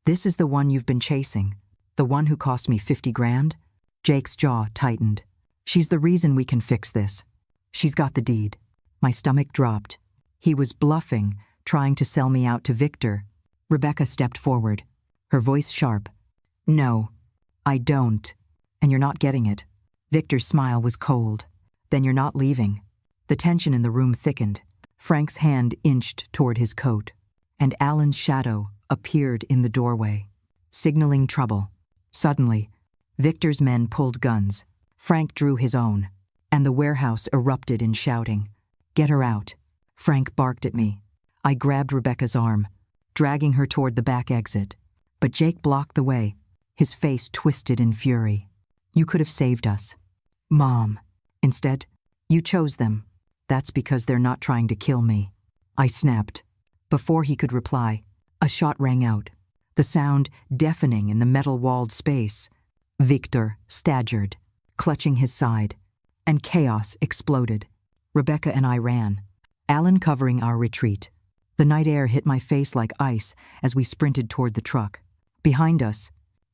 Speaker 1: This is the one you've been chasing. The one who cost me 50 grand? Jake's jaw tightened. She's the reason we can fix this. She's got the deed. My stomach dropped. He was bluffing, trying to sell me out to Victor. Rebecca stepped forward, her voice sharp. No, I don't. And you're not getting it. Victor's smile was cold. Then you're not leaving. The tension in the room thickened. Frank's hand inched toward his coat, and Alan's shadow appeared in the doorway, signaling trouble. Suddenly, Victor's men pulled guns. Frank drew his own, and the warehouse erupted in shouting. Get her out. Frank barked at me. I grabbed Rebecca's arm, dragging her toward the back exit. But Jake blocked the way, his face twisted in fury. You could have saved us. Mom. Instead, you chose them. That's because they're not trying to kill me. I snapped. Before he could reply, a shot rang out, the sound deafening in the metal-walled space. Victor staggered, clutching his side, and chaos exploded. Rebecca and I ran, Alan covering our retreat. The night air hit my face like ice as we sprinted toward the truck. Behind us,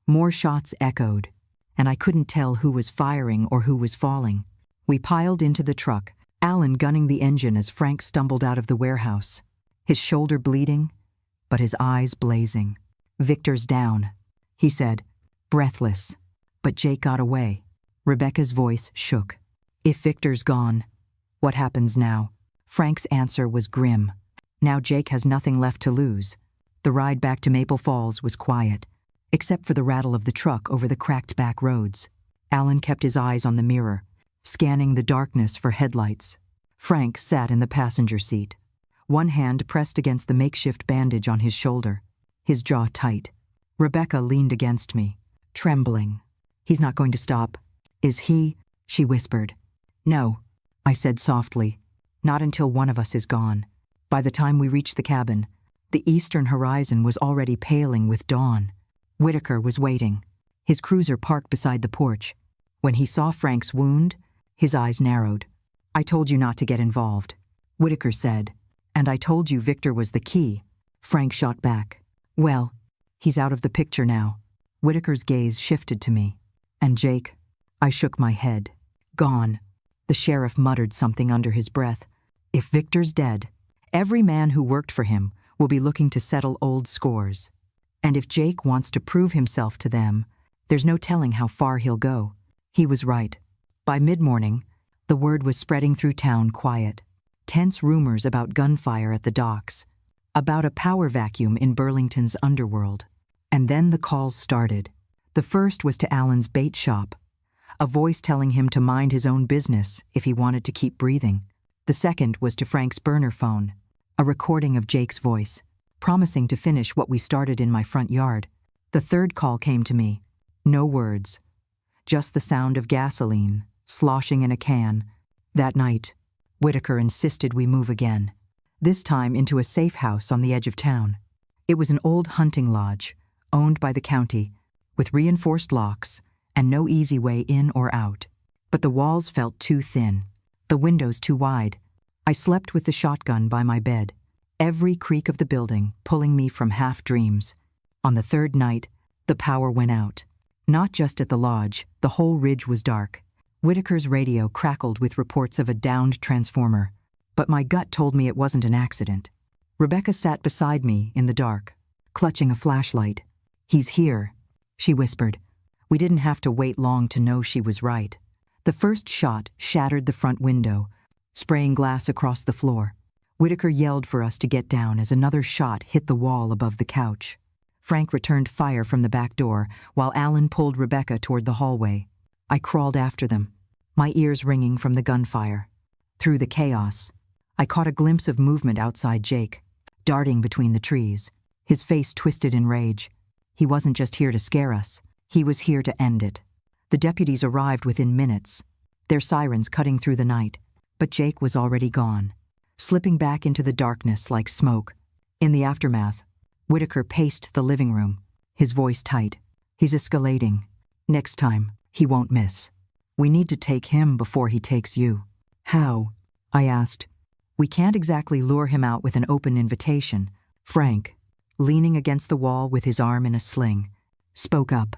Speaker 1: more shots echoed, and I couldn't tell who was firing or who was falling. We piled into the truck, Alan gunning the engine as Frank stumbled out of the warehouse, his shoulder bleeding, but his eyes blazing. Victor's down, he said, breathless. But Jake got away. Rebecca's voice shook. If Victor's gone, what happens now? Frank's answer was grim. Now Jake has nothing left to lose. The ride back to Maple Falls was quiet, except for the rattle of the truck over the cracked back roads. Alan kept his eyes on the mirror, scanning the darkness for headlights. Frank sat in the passenger seat, one hand pressed against the makeshift bandage on his shoulder, his jaw tight. Rebecca leaned against me, trembling. He's not going to stop. Is he? She whispered. No, I said softly. Not until one of us is gone. By the time we reached the cabin, the eastern horizon was already paling with dawn. Whitaker was waiting, his cruiser parked beside the porch. When he saw Frank's wound, his eyes narrowed. I told you not to get involved, Whitaker said. And I told you Victor was the key. Frank shot back. Well, he's out of the picture now. Whitaker's gaze shifted to me. And Jake? I shook my head. Gone. The sheriff muttered something under his breath. If Victor's dead, every man who worked for him will be looking to settle old scores. And if Jake wants to prove himself to them, there's no telling how far he'll go. He was right. By mid-morning, the word was spreading through town quiet. Tense rumors about gunfire at the docks, about a power vacuum in Burlington's underworld. And then the calls started. The first was to Alan's bait shop, a voice telling him to mind his own business if he wanted to keep breathing. The second was to Frank's burner phone, a recording of Jake's voice, promising to finish what we started in my front yard. The third call came to me. No words, just the sound of gasoline sloshing in a can. That night, Whitaker insisted we move again, this time into a safe house on the edge of town. It was an old hunting lodge, owned by the county, with reinforced locks and no easy way in or out. But the walls felt too thin, the windows too wide. I slept with the shotgun by my bed, every creak of the building pulling me from half-dreams. On the third night, the power went out. Not just at the lodge, the whole ridge was dark. Whitaker's radio crackled with reports of a downed transformer, but my gut told me it wasn't an accident. Rebecca sat beside me in the dark, clutching a flashlight. He's here, she whispered. We didn't have to wait long to know she was right. The first shot shattered the front window, spraying glass across the floor. Whitaker yelled for us to get down as another shot hit the wall above the couch. Frank returned fire from the back door, while Alan pulled Rebecca toward the hallway. I crawled after them, my ears ringing from the gunfire. Through the chaos, I caught a glimpse of movement outside Jake, darting between the trees, his face twisted in rage. He wasn't just here to scare us, he was here to end it. The deputies arrived within minutes, their sirens cutting through the night, but Jake was already gone, slipping back into the darkness like smoke. In the aftermath, Whitaker paced the living room, his voice tight. He's escalating. Next time, he won't miss. We need to take him before he takes you. How? I asked. We can't exactly lure him out with an open invitation. Frank, leaning against the wall with his arm in a sling, spoke up.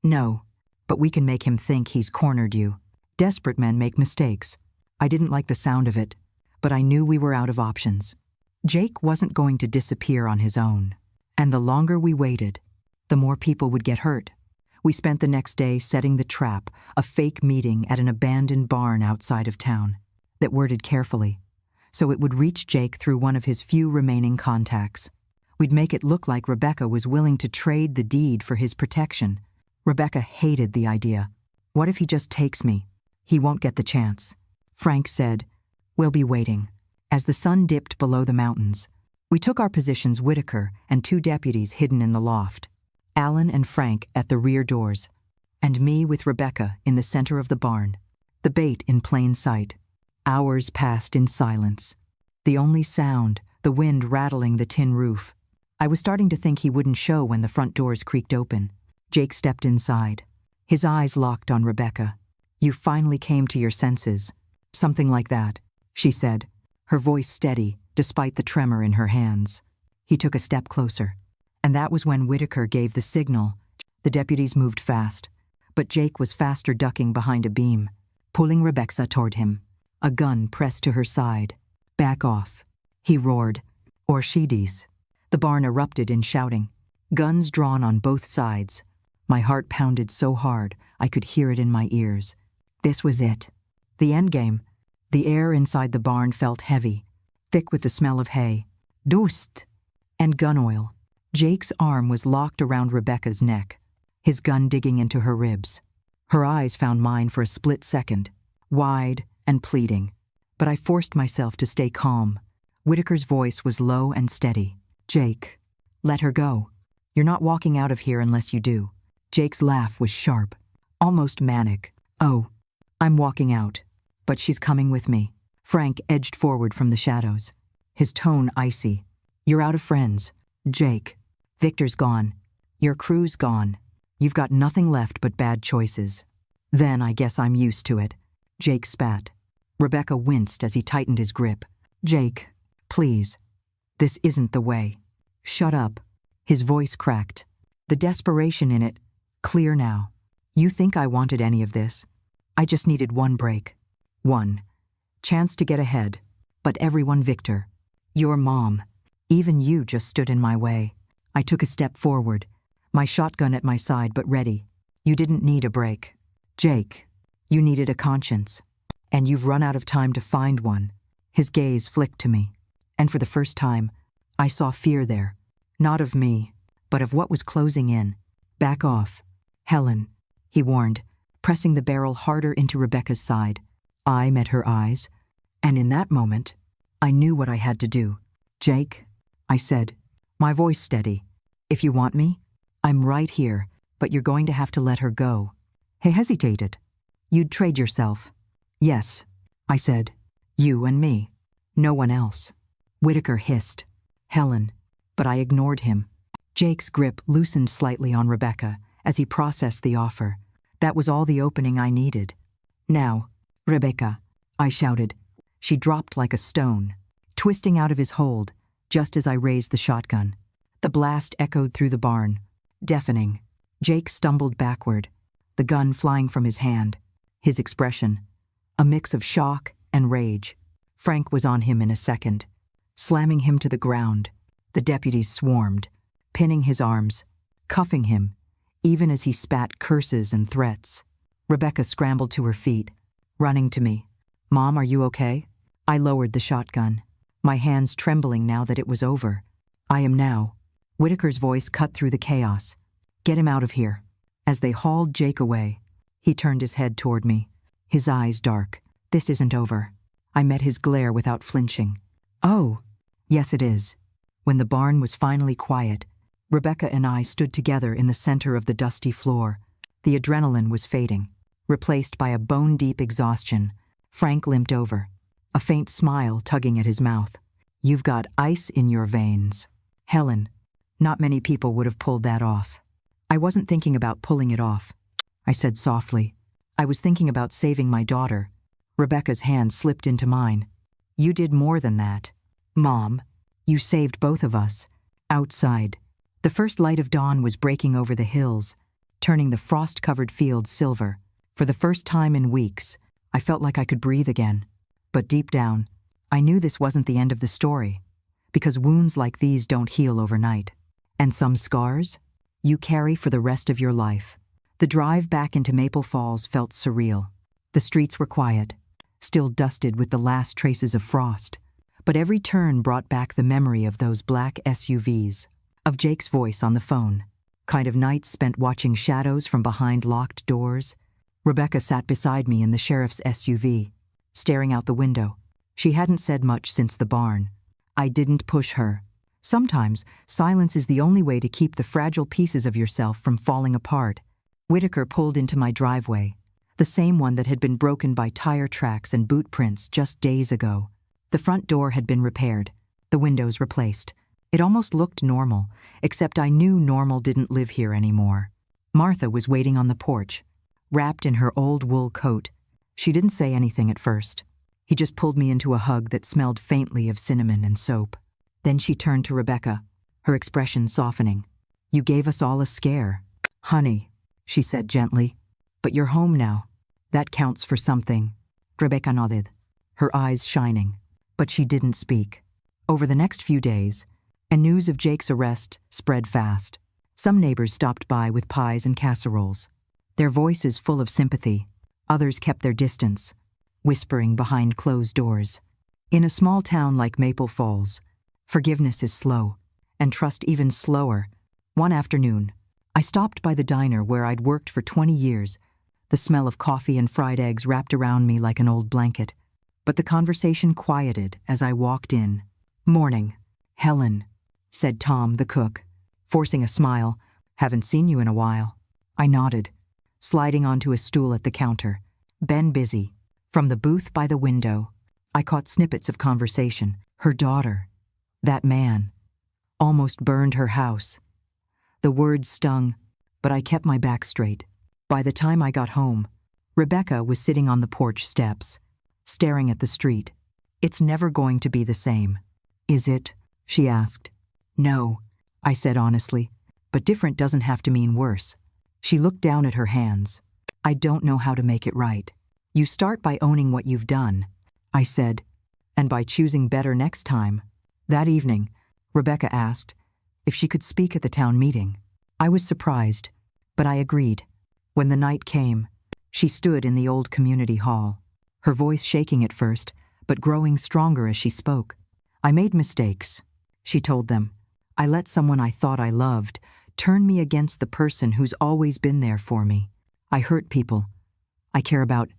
Speaker 1: No, but we can make him think he's cornered you. Desperate men make mistakes. I didn't like the sound of it, but I knew we were out of options. Jake wasn't going to disappear on his own, and the longer we waited, the more people would get hurt. We spent the next day setting the trap, a fake meeting at an abandoned barn outside of town that worded carefully, so it would reach Jake through one of his few remaining contacts. We'd make it look like Rebecca was willing to trade the deed for his protection. Rebecca hated the idea. What if he just takes me? He won't get the chance. Frank said, "We'll be waiting." As the sun dipped below the mountains, we took our positions, Whitaker and 2 deputies hidden in the loft, Alan and Frank at the rear doors, and me with Rebecca in the center of the barn, the bait in plain sight. Hours passed in silence. The only sound, the wind rattling the tin roof. I was starting to think he wouldn't show when the front doors creaked open. Jake stepped inside. His eyes locked on Rebecca. "You finally came to your senses." "Something like that," she said, her voice steady despite the tremor in her hands. He took a step closer, and that was when Whitaker gave the signal. The deputies moved fast, but Jake was faster, ducking behind a beam, pulling Rebecca toward him. A gun pressed to her side. "Back off," he roared. "Orchides." The barn erupted in shouting, guns drawn on both sides. My heart pounded so hard I could hear it in my ears. This was it. The endgame. The air inside the barn felt heavy, thick with the smell of hay, dust, and gun oil. Jake's arm was locked around Rebecca's neck, his gun digging into her ribs. Her eyes found mine for a split second, wide and pleading. But I forced myself to stay calm. Whitaker's voice was low and steady. "Jake, let her go. You're not walking out of here unless you do." Jake's laugh was sharp, almost manic. "Oh, I'm walking out, but she's coming with me." Frank edged forward from the shadows, his tone icy. "You're out of friends, Jake. Victor's gone. Your crew's gone. You've got nothing left but bad choices." "Then I guess I'm used to it." Jake spat. Rebecca winced as he tightened his grip. "Jake, please. This isn't the way." "Shut up." His voice cracked, the desperation in it clear now. "You think I wanted any of this? I just needed one break. One chance to get ahead. But everyone, Victor, your mom, even you just stood in my way." I took a step forward, my shotgun at my side but ready. "You didn't need a break, Jake. You needed a conscience. And you've run out of time to find one." His gaze flicked to me, and for the first time, I saw fear there. Not of me, but of what was closing in. "Back off, Helen," he warned, pressing the barrel harder into Rebecca's side. I met her eyes, and in that moment, I knew what I had to do. "Jake," I said, my voice steady, "if you want me, I'm right here, but you're going to have to let her go." He hesitated. "You'd trade yourself." "Yes," I said. "You and me. No one else." Whitaker hissed, "Helen," but I ignored him. Jake's grip loosened slightly on Rebecca as he processed the offer. That was all the opening I needed. "Now, Rebecca," I shouted. She dropped like a stone, twisting out of his hold just as I raised the shotgun. The blast echoed through the barn, deafening. Jake stumbled backward, the gun flying from his hand. His expression, a mix of shock and rage. Frank was on him in a second, slamming him to the ground. The deputies swarmed, pinning his arms, cuffing him, even as he spat curses and threats. Rebecca scrambled to her feet, running to me. "Mom, are you okay?" I lowered the shotgun, my hands trembling now that it was over. "I am now." Whitaker's voice cut through the chaos. "Get him out of here." As they hauled Jake away, he turned his head toward me, his eyes dark. "This isn't over." I met his glare without flinching. "Oh, yes it is." When the barn was finally quiet, Rebecca and I stood together in the center of the dusty floor. The adrenaline was fading, replaced by a bone-deep exhaustion. Frank limped over, a faint smile tugging at his mouth. "You've got ice in your veins." "Helen, not many people would have pulled that off." "I wasn't thinking about pulling it off," I said softly. "I was thinking about saving my daughter." Rebecca's hand slipped into mine. "You did more than that. Mom, you saved both of us." Outside, the first light of dawn was breaking over the hills. turning the frost-covered fields silver. For the first time in weeks, I felt like I could breathe again. But deep down, I knew this wasn't the end of the story, because wounds like these don't heal overnight. And some scars, you carry for the rest of your life. The drive back into Maple Falls felt surreal. The streets were quiet, still dusted with the last traces of frost. But every turn brought back the memory of those black SUVs, of Jake's voice on the phone, kind of nights spent watching shadows from behind locked doors. Rebecca sat beside me in the sheriff's SUV, staring out the window. She hadn't said much since the barn. I didn't push her. Sometimes, silence is the only way to keep the fragile pieces of yourself from falling apart. Whitaker pulled into my driveway, the same one that had been broken by tire tracks and boot prints just days ago. The front door had been repaired, the windows replaced. It almost looked normal, except I knew normal didn't live here anymore. Martha was waiting on the porch, wrapped in her old wool coat. She didn't say anything at first. He just pulled me into a hug that smelled faintly of cinnamon and soap. Then she turned to Rebecca, her expression softening. "You gave us all a scare." "Honey," she said gently, "but you're home now. That counts for something." Rebecca nodded, her eyes shining, but she didn't speak. Over the next few days, and news of Jake's arrest spread fast. Some neighbors stopped by with pies and casseroles, their voices full of sympathy. Others kept their distance, whispering behind closed doors. In a small town like Maple Falls, forgiveness is slow, and trust even slower. One afternoon, I stopped by the diner where I'd worked for 20 years, the smell of coffee and fried eggs wrapped around me like an old blanket. But the conversation quieted as I walked in. "Morning, Helen," said Tom, the cook, forcing a smile. "Haven't seen you in a while." I nodded, sliding onto a stool at the counter. "Been busy." From the booth by the window, I caught snippets of conversation. Her daughter, that man, almost burned her house. The words stung, but I kept my back straight. By the time I got home, Rebecca was sitting on the porch steps, staring at the street. "It's never going to be the same, is it?" she asked. "No," I said honestly, "but different doesn't have to mean worse." She looked down at her hands. "I don't know how to make it right." "You start by owning what you've done," I said, "and by choosing better next time." That evening, Rebecca asked if she could speak at the town meeting. I was surprised, but I agreed. When the night came, she stood in the old community hall, her voice shaking at first, but growing stronger as she spoke. "I made mistakes," she told them. "I let someone I thought I loved turn me against the person who's always been there for me. I hurt people I care about,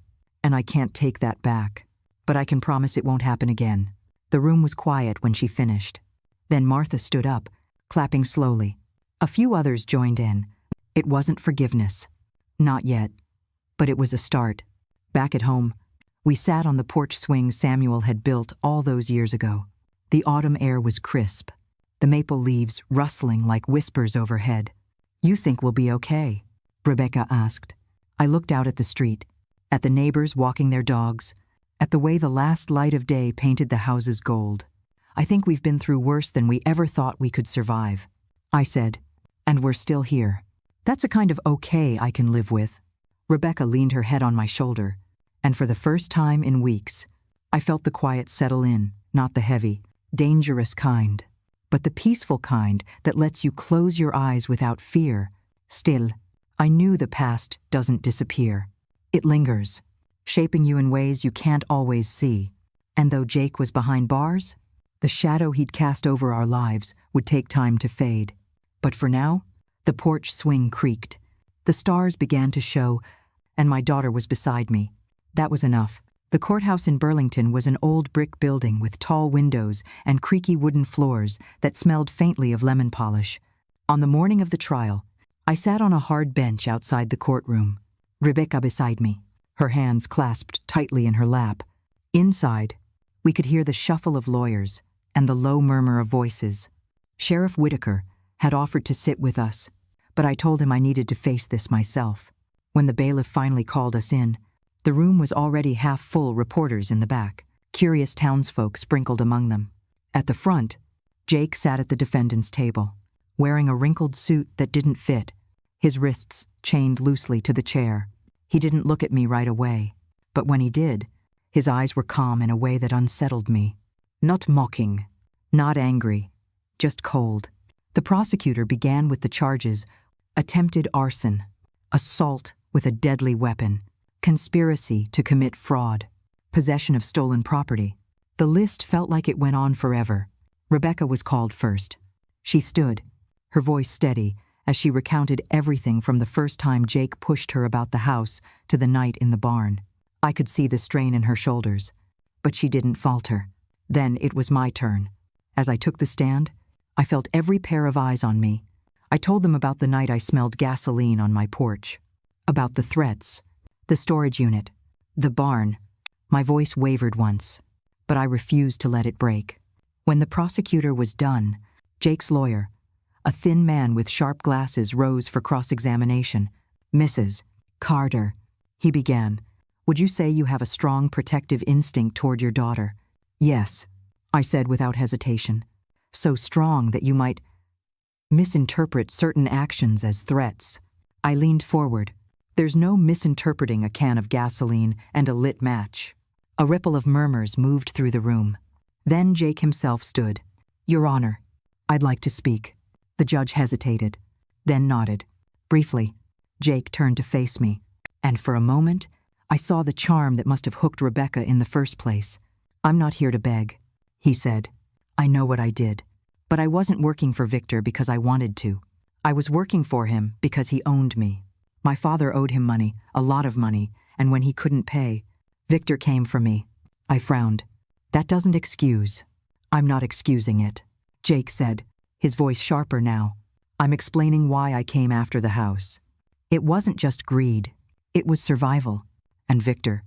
Speaker 1: and I can't take that back. But I can promise it won't happen again." The room was quiet when she finished. Then Martha stood up, clapping slowly. A few others joined in. It wasn't forgiveness. Not yet. But it was a start. Back at home, we sat on the porch swing Samuel had built all those years ago. The autumn air was crisp, the maple leaves rustling like whispers overhead. "You think we'll be okay?" Rebecca asked. I looked out at the street, at the neighbors walking their dogs, at the way the last light of day painted the houses gold. "I think we've been through worse than we ever thought we could survive," I said, "and we're still here. That's a kind of okay I can live with." Rebecca leaned her head on my shoulder, and for the first time in weeks, I felt the quiet settle in, not the heavy, dangerous kind, but the peaceful kind that lets you close your eyes without fear. Still, I knew the past doesn't disappear. It lingers, shaping you in ways you can't always see. And though Jake was behind bars, the shadow he'd cast over our lives would take time to fade. But for now, the porch swing creaked. The stars began to show, and my daughter was beside me. That was enough. The courthouse in Burlington was an old brick building with tall windows and creaky wooden floors that smelled faintly of lemon polish. On the morning of the trial, I sat on a hard bench outside the courtroom, Rebecca beside me, her hands clasped tightly in her lap. Inside, we could hear the shuffle of lawyers and the low murmur of voices. Sheriff Whitaker had offered to sit with us, but I told him I needed to face this myself. When the bailiff finally called us in, the room was already half full, reporters in the back, curious townsfolk sprinkled among them. At the front, Jake sat at the defendant's table, wearing a wrinkled suit that didn't fit, his wrists chained loosely to the chair. He didn't look at me right away, but when he did, his eyes were calm in a way that unsettled me. Not mocking, not angry, just cold. The prosecutor began with the charges: attempted arson, assault with a deadly weapon, conspiracy to commit fraud, possession of stolen property. The list felt like it went on forever. Rebecca was called first. She stood, her voice steady, as she recounted everything from the first time Jake pushed her about the house to the night in the barn. I could see the strain in her shoulders, but she didn't falter. Then it was my turn. As I took the stand, I felt every pair of eyes on me. I told them about the night I smelled gasoline on my porch, about the threats, the storage unit, the barn. My voice wavered once, but I refused to let it break. When the prosecutor was done, Jake's lawyer, a thin man with sharp glasses, rose for cross-examination. "Mrs. Carter," he began, "would you say you have a strong protective instinct toward your daughter?" "Yes," I said without hesitation. "So strong that you might misinterpret certain actions as threats." I leaned forward. "There's no misinterpreting a can of gasoline and a lit match." A ripple of murmurs moved through the room. Then Jake himself stood. "Your Honor, I'd like to speak." The judge hesitated, then nodded. Briefly, Jake turned to face me, and for a moment, I saw the charm that must have hooked Rebecca in the first place. "I'm not here to beg," he said. "I know what I did, but I wasn't working for Victor because I wanted to. I was working for him because he owned me. My father owed him money, a lot of money, and when he couldn't pay, Victor came for me." I frowned. "That doesn't excuse." "I'm not excusing it," Jake said, his voice sharper now. "I'm explaining why I came after the house. It wasn't just greed. It was survival. And Victor,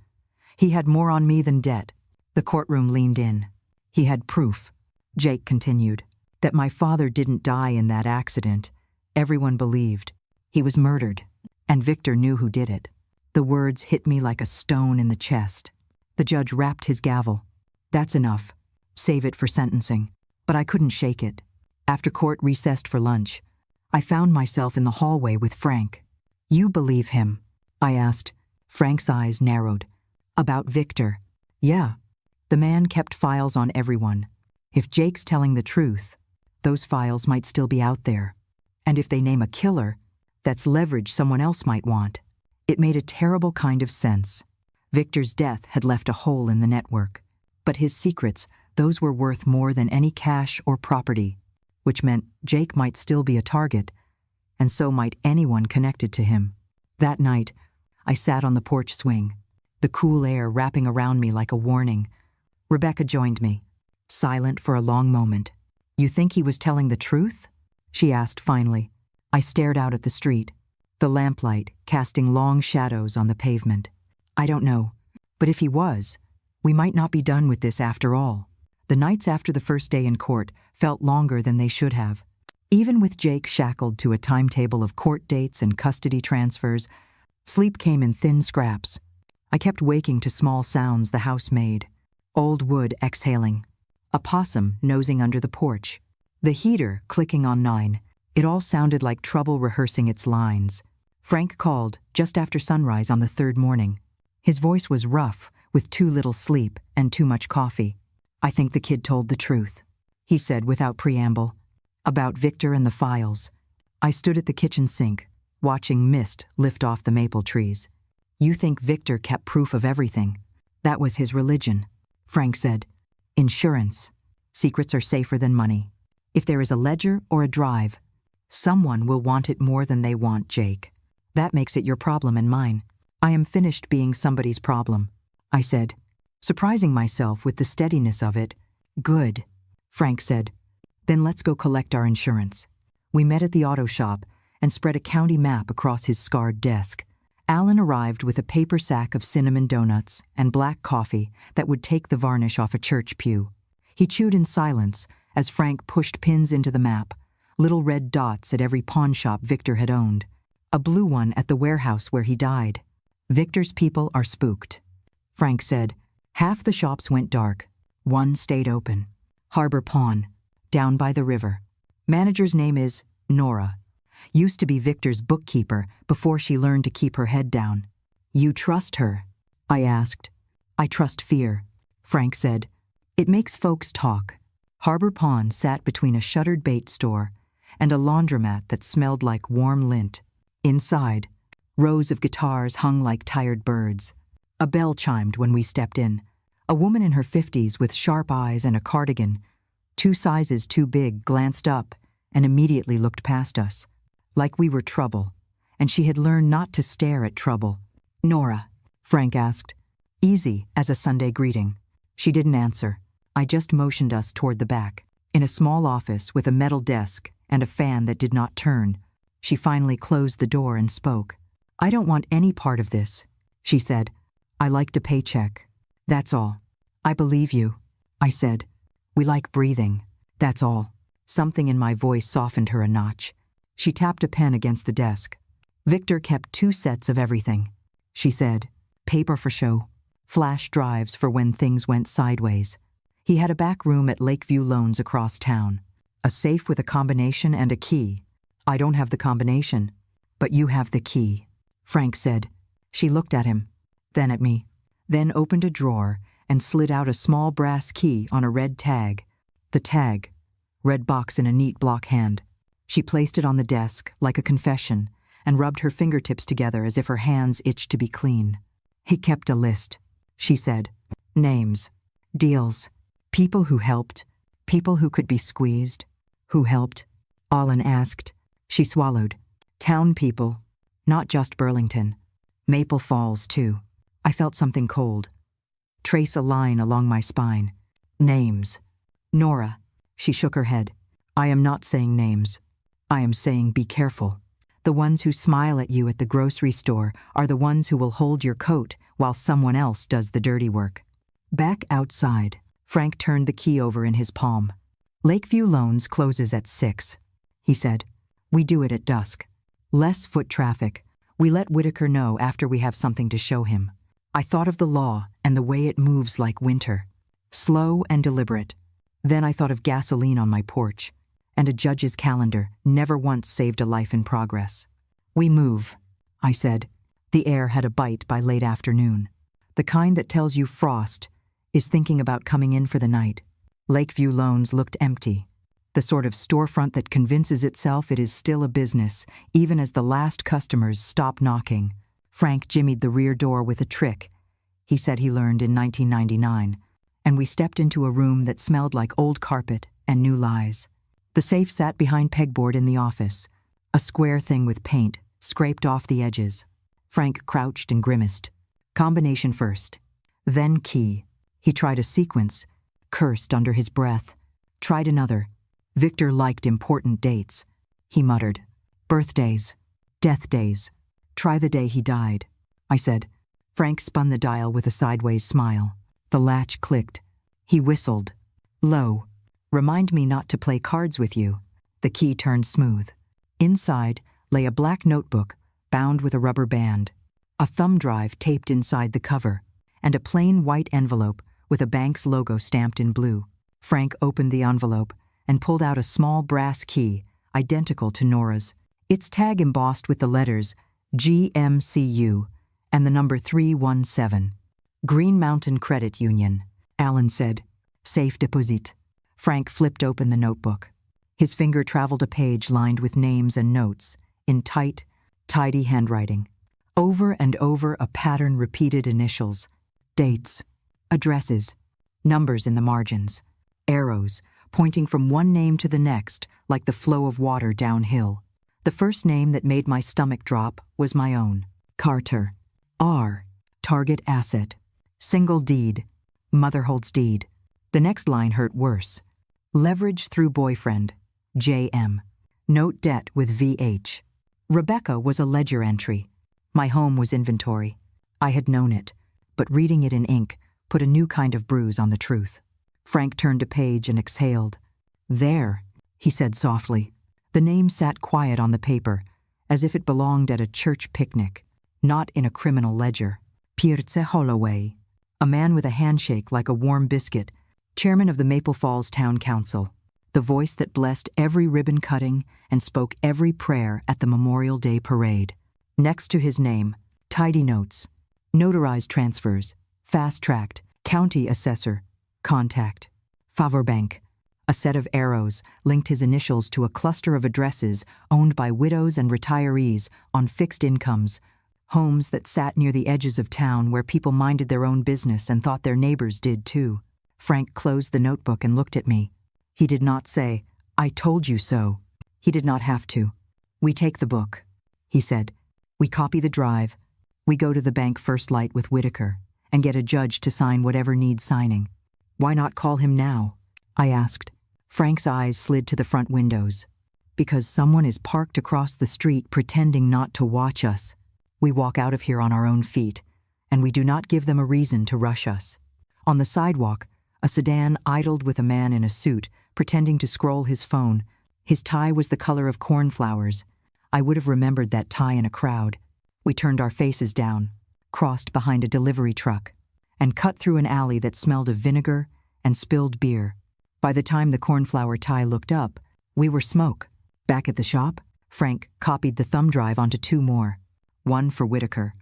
Speaker 1: he had more on me than debt." The courtroom leaned in. "He had proof," Jake continued, "that my father didn't die in that accident. Everyone believed. He was murdered, and Victor knew who did it." The words hit me like a stone in the chest. The judge rapped his gavel. "That's enough. Save it for sentencing." But I couldn't shake it. After court recessed for lunch, I found myself in the hallway with Frank. "You believe him?" I asked. Frank's eyes narrowed. "About Victor?" "Yeah." The man kept files on everyone. If Jake's telling the truth, those files might still be out there. And if they name a killer, that's leverage someone else might want. It made a terrible kind of sense. Victor's death had left a hole in the network. But his secrets, those were worth more than any cash or property, which meant Jake might still be a target, and so might anyone connected to him. That night, I sat on the porch swing, the cool air wrapping around me like a warning. Rebecca joined me, silent for a long moment. "You think he was telling the truth?" she asked finally. I stared out at the street, the lamplight casting long shadows on the pavement. "I don't know, but if he was, we might not be done with this after all." The nights after the first day in court felt longer than they should have. Even with Jake shackled to a timetable of court dates and custody transfers, sleep came in thin scraps. I kept waking to small sounds the house made. Old wood exhaling, a possum nosing under the porch, the heater clicking on 9. It all sounded like trouble rehearsing its lines. Frank called just after sunrise on the third morning. His voice was rough, with too little sleep and too much coffee. "I think the kid told the truth," he said without preamble. "About Victor and the files." I stood at the kitchen sink, watching mist lift off the maple trees. "You think Victor kept proof of everything? That was his religion," Frank said. "Insurance. Secrets are safer than money. If there is a ledger or a drive, someone will want it more than they want Jake. That makes it your problem and mine. I am finished being somebody's problem," I said, surprising myself with the steadiness of it. "Good," Frank said. "Then let's go collect our insurance." We met at the auto shop and spread a county map across his scarred desk. Alan arrived with a paper sack of cinnamon donuts and black coffee that would take the varnish off a church pew. He chewed in silence as Frank pushed pins into the map, little red dots at every pawn shop Victor had owned, a blue one at the warehouse where he died. "Victor's people are spooked," Frank said. "Half the shops went dark. One stayed open. Harbor Pawn, down by the river. Manager's name is Nora. Used to be Victor's bookkeeper before she learned to keep her head down. You trust her? I asked. I trust fear, Frank said. It makes folks talk. Harbor Pond sat between a shuttered bait store and a laundromat that smelled like warm lint. Inside, rows of guitars hung like tired birds. A bell chimed when we stepped in. A woman in her 50s with sharp eyes and a cardigan, 2 sizes too big, glanced up and immediately looked past us, like we were trouble, and she had learned not to stare at trouble. Nora, Frank asked. Easy as a Sunday greeting. She didn't answer. I just motioned us toward the back. In a small office with a metal desk and a fan that did not turn, she finally closed the door and spoke. I don't want any part of this, she said. I liked a paycheck. That's all. I believe you, I said. We like breathing. That's all. Something in my voice softened her a notch. She tapped a pen against the desk. Victor kept 2 sets of everything, she said. Paper for show. Flash drives for when things went sideways. He had a back room at Lakeview Loans across town. A safe with a combination and a key. I don't have the combination, but you have the key, Frank said. She looked at him, then at me, then opened a drawer and slid out a small brass key on a red tag. The tag, red box in a neat block hand. She placed it on the desk like a confession and rubbed her fingertips together as if her hands itched to be clean. He kept a list, she said. Names, deals, people who helped, people who could be squeezed. Who helped? Olin asked. She swallowed. Town people, not just Burlington. Maple Falls, too. I felt something cold. Trace a line along my spine. Names. Nora. She shook her head. I am not saying names. I am saying be careful. The ones who smile at you at the grocery store are the ones who will hold your coat while someone else does the dirty work. Back outside, Frank turned the key over in his palm. Lakeview Loans closes at 6, he said. We do it at dusk. Less foot traffic. We let Whitaker know after we have something to show him. I thought of the law and the way it moves like winter. Slow and deliberate. Then I thought of gasoline on my porch, and a judge's calendar never once saved a life in progress. We move, I said. The air had a bite by late afternoon. The kind that tells you frost is thinking about coming in for the night. Lakeview Loans looked empty. The sort of storefront that convinces itself it is still a business, even as the last customers stop knocking. Frank jimmied the rear door with a trick he said he learned in 1999, and we stepped into a room that smelled like old carpet and new lies. The safe sat behind pegboard in the office, a square thing with paint scraped off the edges. Frank crouched and grimaced. Combination first, then key. He tried a sequence, cursed under his breath. Tried another. Victor liked important dates. He muttered. Birthdays. Death days. Try the day he died, I said. Frank spun the dial with a sideways smile. The latch clicked. He whistled. Low. Remind me not to play cards with you. The key turned smooth. Inside lay a black notebook bound with a rubber band, a thumb drive taped inside the cover, and a plain white envelope with a bank's logo stamped in blue. Frank opened the envelope and pulled out a small brass key, identical to Nora's. Its tag embossed with the letters GMCU and the number 317. Green Mountain Credit Union, Alan said. Safe deposit. Frank flipped open the notebook. His finger traveled a page lined with names and notes, in tight, tidy handwriting. Over and over a pattern repeated initials, dates, addresses, numbers in the margins, arrows pointing from one name to the next like the flow of water downhill. The first name that made my stomach drop was my own. Carter. R. Target asset. Single deed. Mother holds deed. The next line hurt worse. Leverage through boyfriend. J.M. Note debt with V.H. Rebecca was a ledger entry. My home was inventory. I had known it, but reading it in ink put a new kind of bruise on the truth. Frank turned a page and exhaled. There, he said softly. The name sat quiet on the paper, as if it belonged at a church picnic, not in a criminal ledger. Porch Holloway, a man with a handshake like a warm biscuit, chairman of the Maple Falls Town Council. the voice that blessed every ribbon cutting and spoke every prayer at the Memorial Day parade. Next to his name, tidy notes, notarized transfers, fast-tracked, county assessor, contact, favor bank. A set of arrows linked his initials to a cluster of addresses owned by widows and retirees on fixed incomes, homes that sat near the edges of town where people minded their own business and thought their neighbors did too. Frank closed the notebook and looked at me. He did not say, "I told you so." He did not have to. "We take the book," he said. "We copy the drive. We go to the bank First Light with Whitaker and get a judge to sign whatever needs signing." "Why not call him now?" I asked. Frank's eyes slid to the front windows. "Because someone is parked across the street pretending not to watch us. We walk out of here on our own feet, and we do not give them a reason to rush us." On the sidewalk, a sedan idled with a man in a suit, pretending to scroll his phone. His tie was the color of cornflowers. I would have remembered that tie in a crowd. We turned our faces down, crossed behind a delivery truck, and cut through an alley that smelled of vinegar and spilled beer. By the time the cornflower tie looked up, we were smoke. Back at the shop, Frank copied the thumb drive onto 2 more, one for Whitaker,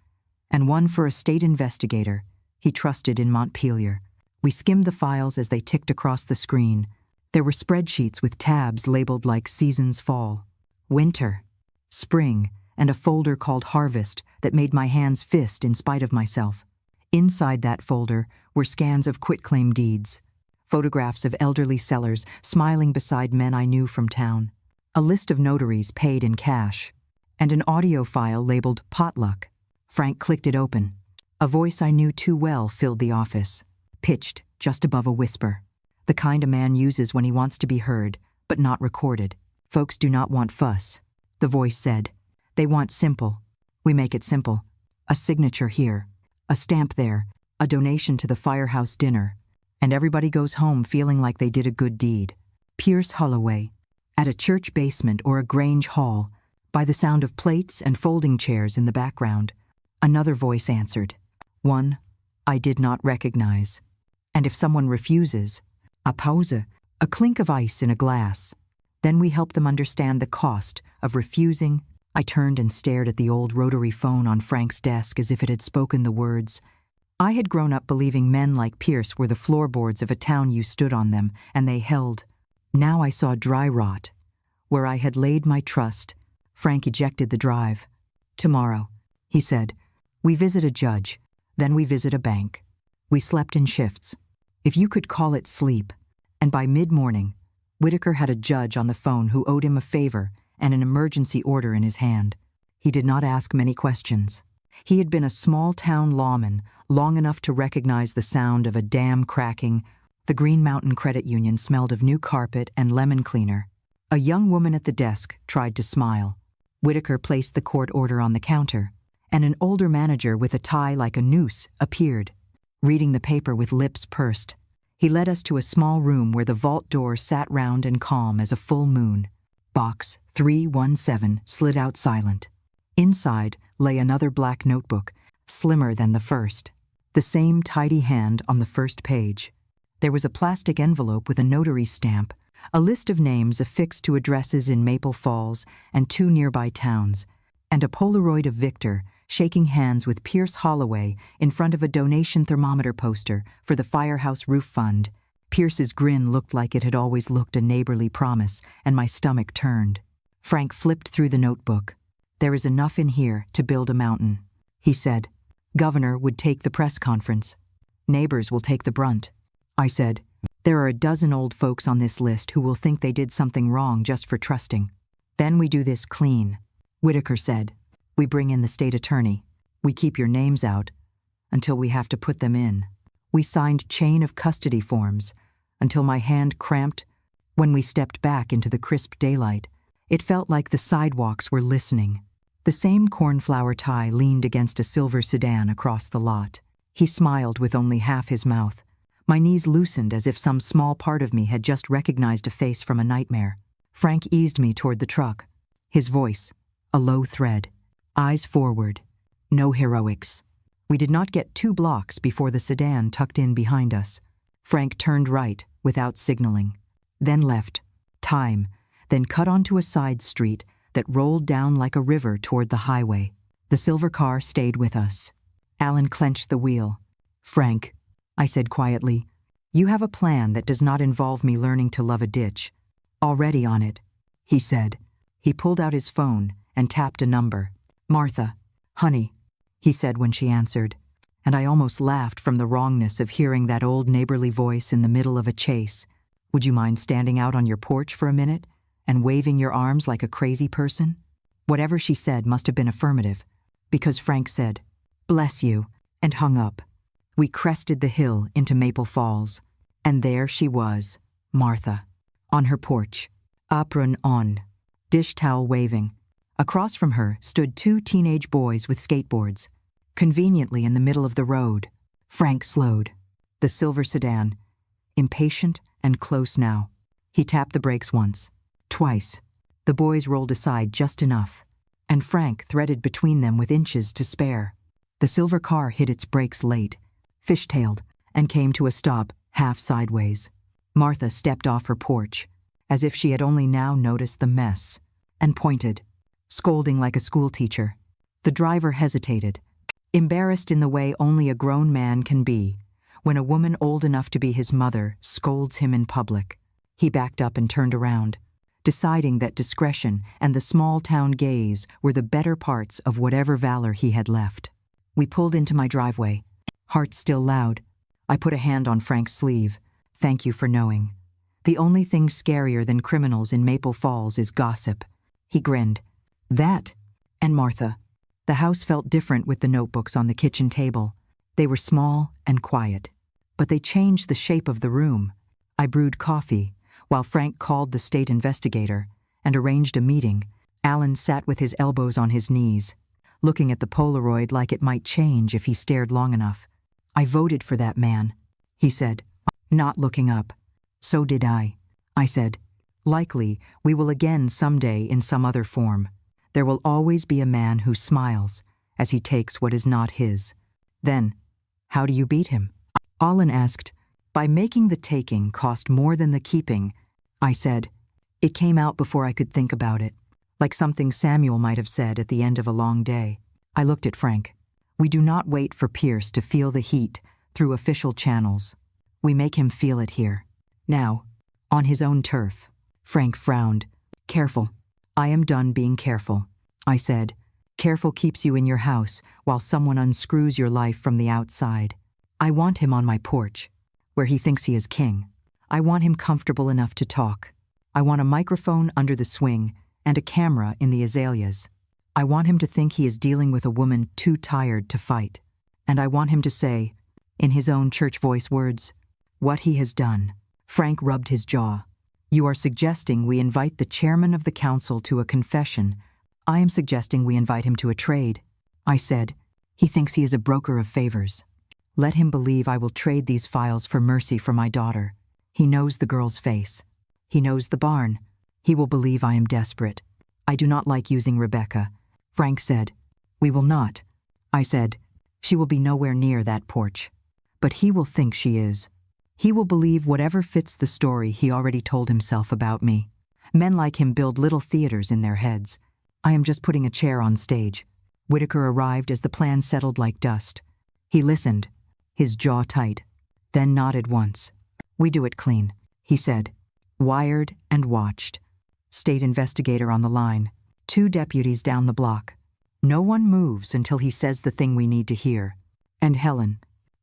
Speaker 1: and one for a state investigator he trusted in Montpelier. We skimmed the files as they ticked across the screen. There were spreadsheets with tabs labeled like Seasons Fall, Winter, Spring, and a folder called Harvest that made my hands fist in spite of myself. Inside that folder were scans of quitclaim deeds, photographs of elderly sellers smiling beside men I knew from town, a list of notaries paid in cash, and an audio file labeled Potluck. Frank clicked it open. A voice I knew too well filled the office, pitched just above a whisper, the kind a man uses when he wants to be heard, but not recorded. "Folks do not want fuss," the voice said. "They want simple. We make it simple. A signature here, a stamp there, a donation to the firehouse dinner, and everybody goes home feeling like they did a good deed." Pierce Holloway, at a church basement or a Grange hall, by the sound of plates and folding chairs in the background. Another voice answered, one I did not recognize. And if someone refuses, a pause, a clink of ice in a glass. Then we help them understand the cost of refusing. I turned and stared at the old rotary phone on Frank's desk as if it had spoken the words. I had grown up believing men like Pierce were the floorboards of a town you stood on them, and they held. Now I saw dry rot, where I had laid my trust. Frank ejected the drive. "Tomorrow," he said, "we visit a judge, then we visit a bank." We slept in shifts, if you could call it sleep, and by mid-morning, Whitaker had a judge on the phone who owed him a favor and an emergency order in his hand. He did not ask many questions. He had been a small-town lawman long enough to recognize the sound of a dam cracking. The Green Mountain Credit Union smelled of new carpet and lemon cleaner. A young woman at the desk tried to smile. Whitaker placed the court order on the counter, and an older manager with a tie like a noose appeared, reading the paper with lips pursed. He led us to a small room where the vault door sat round and calm as a full moon. Box 317 slid out silent. Inside lay another black notebook, slimmer than the first. The same tidy hand on the first page. There was a plastic envelope with a notary stamp, a list of names affixed to addresses in Maple Falls and 2 nearby towns, and a Polaroid of Victor shaking hands with Pierce Holloway in front of a donation thermometer poster for the Firehouse Roof Fund. Pierce's grin looked like it had always looked, a neighborly promise, and my stomach turned. Frank flipped through the notebook. "There is enough in here to build a mountain," he said. "Governor would take the press conference. Neighbors will take the brunt." I said, "There are a dozen old folks on this list who will think they did something wrong just for trusting. Then we do this clean." Whitaker said, "We bring in the state attorney. We keep your names out until we have to put them in." We signed chain of custody forms until my hand cramped. When we stepped back into the crisp daylight, it felt like the sidewalks were listening. The same cornflower tie leaned against a silver sedan across the lot. He smiled with only half his mouth. My knees loosened as if some small part of me had just recognized a face from a nightmare. Frank eased me toward the truck. His voice, a low thread. Eyes forward. No heroics. We did not get 2 blocks before the sedan tucked in behind us. Frank turned right without signaling, then left, time, then cut onto a side street that rolled down like a river toward the highway. The silver car stayed with us. Alan clenched the wheel. "Frank," I said quietly, "you have a plan that does not involve me learning to love a ditch." "Already on it," he said. He pulled out his phone and tapped a number. "Martha." "Honey," he said when she answered, and I almost laughed from the wrongness of hearing that old neighborly voice in the middle of a chase. "Would you mind standing out on your porch for a minute and waving your arms like a crazy person?" Whatever she said must have been affirmative, because Frank said, "Bless you," and hung up. We crested the hill into Maple Falls, and there she was, Martha, on her porch, apron on, dish towel waving. Across from her stood two teenage boys with skateboards, conveniently in the middle of the road. Frank slowed. The silver sedan, impatient and close now. He tapped the brakes once, twice. The boys rolled aside just enough, and Frank threaded between them with inches to spare. The silver car hit its brakes late, fishtailed, and came to a stop half sideways. Martha stepped off her porch, as if she had only now noticed the mess, and pointed, scolding like a schoolteacher. The driver hesitated, embarrassed in the way only a grown man can be when a woman old enough to be his mother scolds him in public. He backed up and turned around, deciding that discretion and the small-town gaze were the better parts of whatever valor he had left. We pulled into my driveway, heart still loud. I put a hand on Frank's sleeve. "Thank you for knowing. The only thing scarier than criminals in Maple Falls is gossip." He grinned. "That, and Martha." The house felt different with the notebooks on the kitchen table. They were small and quiet, but they changed the shape of the room. I brewed coffee, while Frank called the state investigator and arranged a meeting. Alan sat with his elbows on his knees, looking at the Polaroid like it might change if he stared long enough. "I voted for that man," he said, not looking up. "So did I said. "Likely, we will again someday in some other form. There will always be a man who smiles as he takes what is not his." "Then, how do you beat him?" Alan asked. "By making the taking cost more than the keeping," I said. It came out before I could think about it, like something Samuel might have said at the end of a long day. I looked at Frank. "We do not wait for Pierce to feel the heat through official channels. We make him feel it here. Now, on his own turf." Frank frowned. "Careful." "I am done being careful," I said. "Careful keeps you in your house while someone unscrews your life from the outside. I want him on my porch, where he thinks he is king. I want him comfortable enough to talk. I want a microphone under the swing and a camera in the azaleas. I want him to think he is dealing with a woman too tired to fight. And I want him to say, in his own church voice words, what he has done." Frank rubbed his jaw. "You are suggesting we invite the chairman of the council to a confession. I am suggesting we invite him to a trade," I said. "He thinks he is a broker of favors. Let him believe I will trade these files for mercy for my daughter. He knows the girl's face. He knows the barn. He will believe I am desperate. I do not like using Rebecca." Frank said. "We will not," I said. "She will be nowhere near that porch. But he will think she is. He will believe whatever fits the story he already told himself about me. Men like him build little theaters in their heads. I am just putting a chair on stage." Whitaker arrived as the plan settled like dust. He listened, his jaw tight, then nodded once. "We do it clean," he said. Wired and watched. State investigator on the line. 2 deputies down the block. No one moves until he says the thing we need to hear. "And Helen,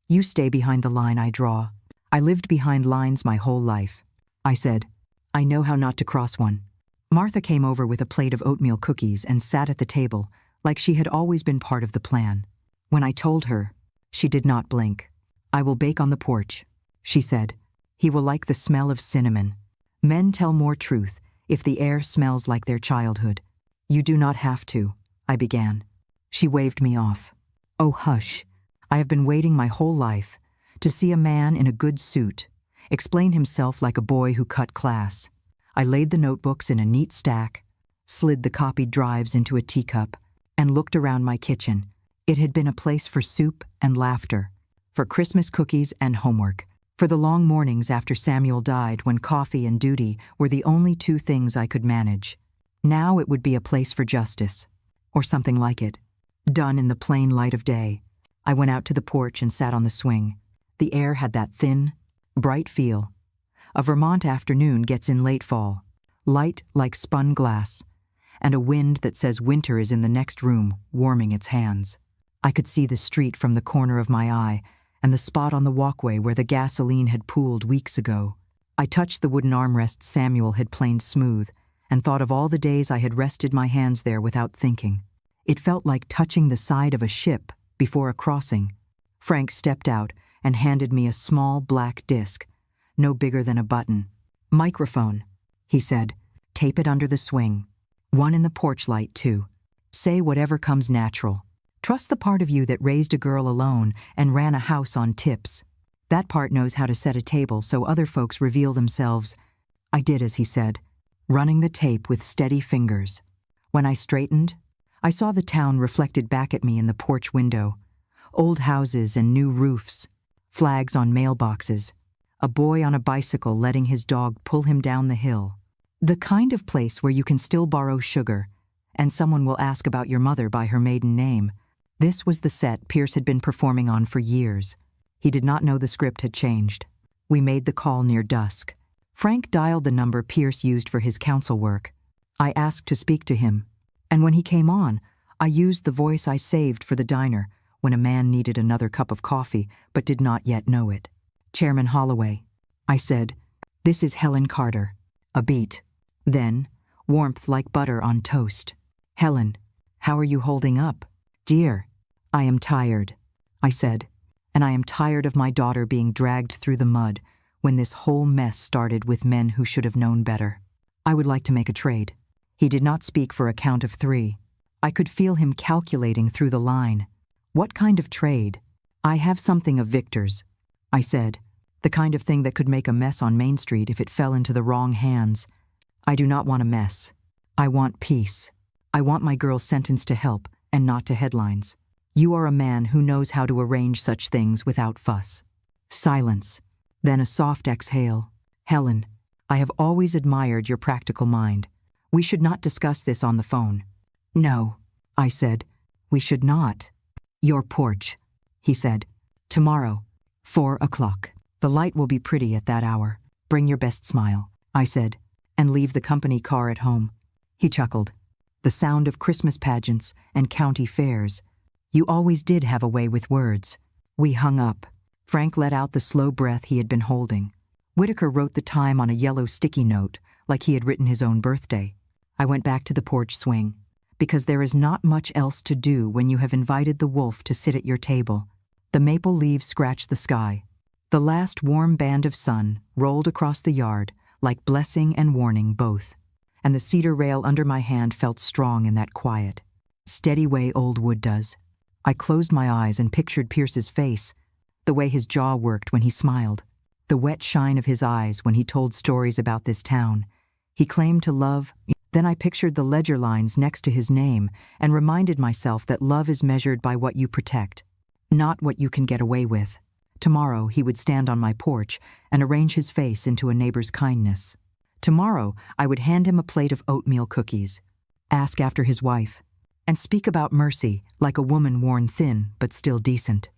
Speaker 1: you stay behind the line I draw. I lived behind lines my whole life," I said. "I know how not to cross one." Martha came over with a plate of oatmeal cookies and sat at the table like she had always been part of the plan. When I told her, she did not blink. "I will bake on the porch," she said. "He will like the smell of cinnamon. Men tell more truth if the air smells like their childhood." "You do not have to," I began. She waved me off. "Oh, hush. I have been waiting my whole life to see a man in a good suit explain himself like a boy who cut class." I laid the notebooks in a neat stack, slid the copied drives into a teacup, and looked around my kitchen. It had been a place for soup and laughter, for Christmas cookies and homework. For the long mornings after Samuel died, when coffee and duty were the only two things I could manage. Now it would be a place for justice, or something like it, done in the plain light of day. I went out to the porch and sat on the swing. The air had that thin, bright feel a Vermont afternoon gets in late fall, light like spun glass, and a wind that says winter is in the next room, warming its hands. I could see the street from the corner of my eye and the spot on the walkway where the gasoline had pooled weeks ago. I touched the wooden armrest Samuel had planed smooth and thought of all the days I had rested my hands there without thinking. It felt like touching the side of a ship before a crossing. Frank stepped out and handed me a small black disc, no bigger than a button. "Microphone," he said. "Tape it under the swing. One in the porch light, too. Say whatever comes natural. Trust the part of you that raised a girl alone and ran a house on tips. That part knows how to set a table so other folks reveal themselves." I did as he said, running the tape with steady fingers. When I straightened, I saw the town reflected back at me in the porch window. Old houses and new roofs, flags on mailboxes, a boy on a bicycle letting his dog pull him down the hill. The kind of place where you can still borrow sugar, and someone will ask about your mother by her maiden name. This was the set Pierce had been performing on for years. He did not know the script had changed. We made the call near dusk. Frank dialed the number Pierce used for his counsel work. I asked to speak to him, and when he came on, I used the voice I saved for the diner when a man needed another cup of coffee but did not yet know it. "Chairman Holloway," I said, "this is Helen Carter." A beat. Then, warmth like butter on toast. "Helen, how are you holding up?" "Dear, I am tired," I said, "and I am tired of my daughter being dragged through the mud when this whole mess started with men who should have known better. I would like to make a trade." He did not speak for a count of 3. I could feel him calculating through the line. "What kind of trade?" "I have something of Victor's," I said, "the kind of thing that could make a mess on Main Street if it fell into the wrong hands. I do not want a mess. I want peace. I want my girl sentenced to help and not to headlines. You are a man who knows how to arrange such things without fuss." Silence, then a soft exhale. "Helen, I have always admired your practical mind. We should not discuss this on the phone." "No," I said, "we should not." "Your porch," he said. "Tomorrow, 4 o'clock. The light will be pretty at that hour. Bring your best smile," I said, "and leave the company car at home." He chuckled. "The sound of Christmas pageants and county fairs. You always did have a way with words." We hung up. Frank let out the slow breath he had been holding. Whitaker wrote the time on a yellow sticky note, like he had written his own birthday. I went back to the porch swing, because there is not much else to do when you have invited the wolf to sit at your table. The maple leaves scratched the sky. The last warm band of sun rolled across the yard, like blessing and warning both, and the cedar rail under my hand felt strong in that quiet, steady way old wood does. I closed my eyes and pictured Pierce's face, the way his jaw worked when he smiled, the wet shine of his eyes when he told stories about this town. He claimed to love. Then I pictured the ledger lines next to his name and reminded myself that love is measured by what you protect, not what you can get away with. Tomorrow he would stand on my porch and arrange his face into a neighbor's kindness. Tomorrow I would hand him a plate of oatmeal cookies, ask after his wife, and speak about mercy like a woman worn thin but still decent.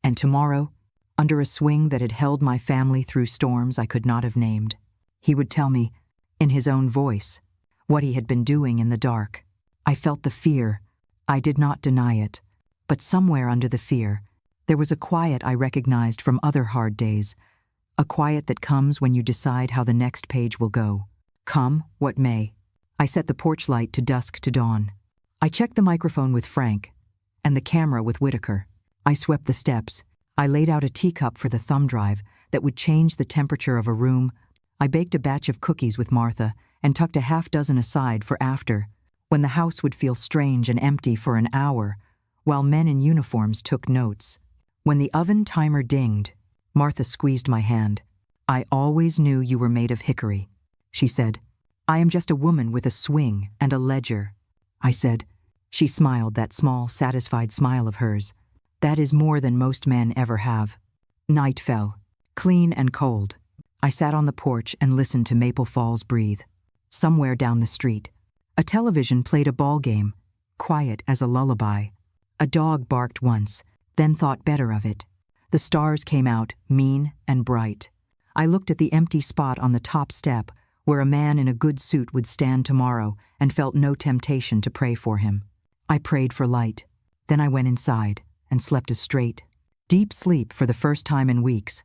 Speaker 1: And tomorrow, under a swing that had held my family through storms I could not have named, he would tell me, in his own voice, what he had been doing in the dark. I felt the fear. I did not deny it. But somewhere under the fear, there was a quiet I recognized from other hard days, a quiet that comes when you decide how the next page will go. Come what may. I set the porch light to dusk to dawn. I checked the microphone with Frank and the camera with Whitaker. I swept the steps. I laid out a teacup for the thumb drive that would change the temperature of a room. I baked a batch of cookies with Martha and tucked a half-dozen aside for after, when the house would feel strange and empty for an hour, while men in uniforms took notes. When the oven timer dinged, Martha squeezed my hand. "I always knew you were made of hickory," she said. "I am just a woman with a swing and a ledger," I said. She smiled, that small, satisfied smile of hers. "That is more than most men ever have." Night fell. clean and cold. I sat on the porch and listened to Maple Falls breathe. Somewhere down the street, a television played a ball game, quiet as a lullaby. A dog barked once, then thought better of it. The stars came out, mean and bright. I looked at the empty spot on the top step where a man in a good suit would stand tomorrow and felt no temptation to pray for him. I prayed for light. Then I went inside and slept a straight, deep sleep for the first time in weeks.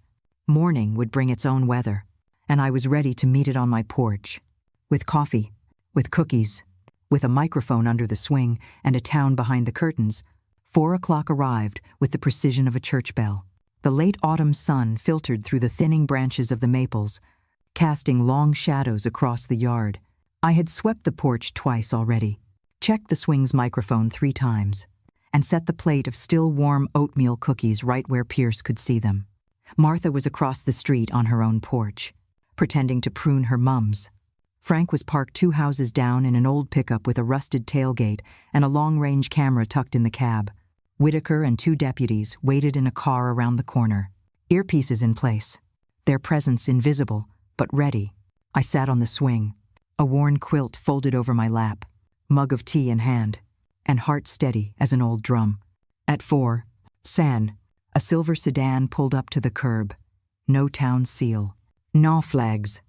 Speaker 1: Morning would bring its own weather, and I was ready to meet it on my porch. With coffee, with cookies, with a microphone under the swing and a town behind the curtains, 4 o'clock arrived with the precision of a church bell. The late autumn sun filtered through the thinning branches of the maples, casting long shadows across the yard. I had swept the porch twice already, checked the swing's microphone 3 times, and set the plate of still warm oatmeal cookies right where Pierce could see them. Martha was across the street on her own porch, pretending to prune her mums. Frank was parked 2 houses down in an old pickup with a rusted tailgate and a long-range camera tucked in the cab. Whitaker and 2 deputies waited in a car around the corner, earpieces in place, their presence invisible but ready. I sat on the swing, a worn quilt folded over my lap, mug of tea in hand, and heart steady as an old drum. At 4, San, a silver sedan pulled up to the curb. No town seal, no flags,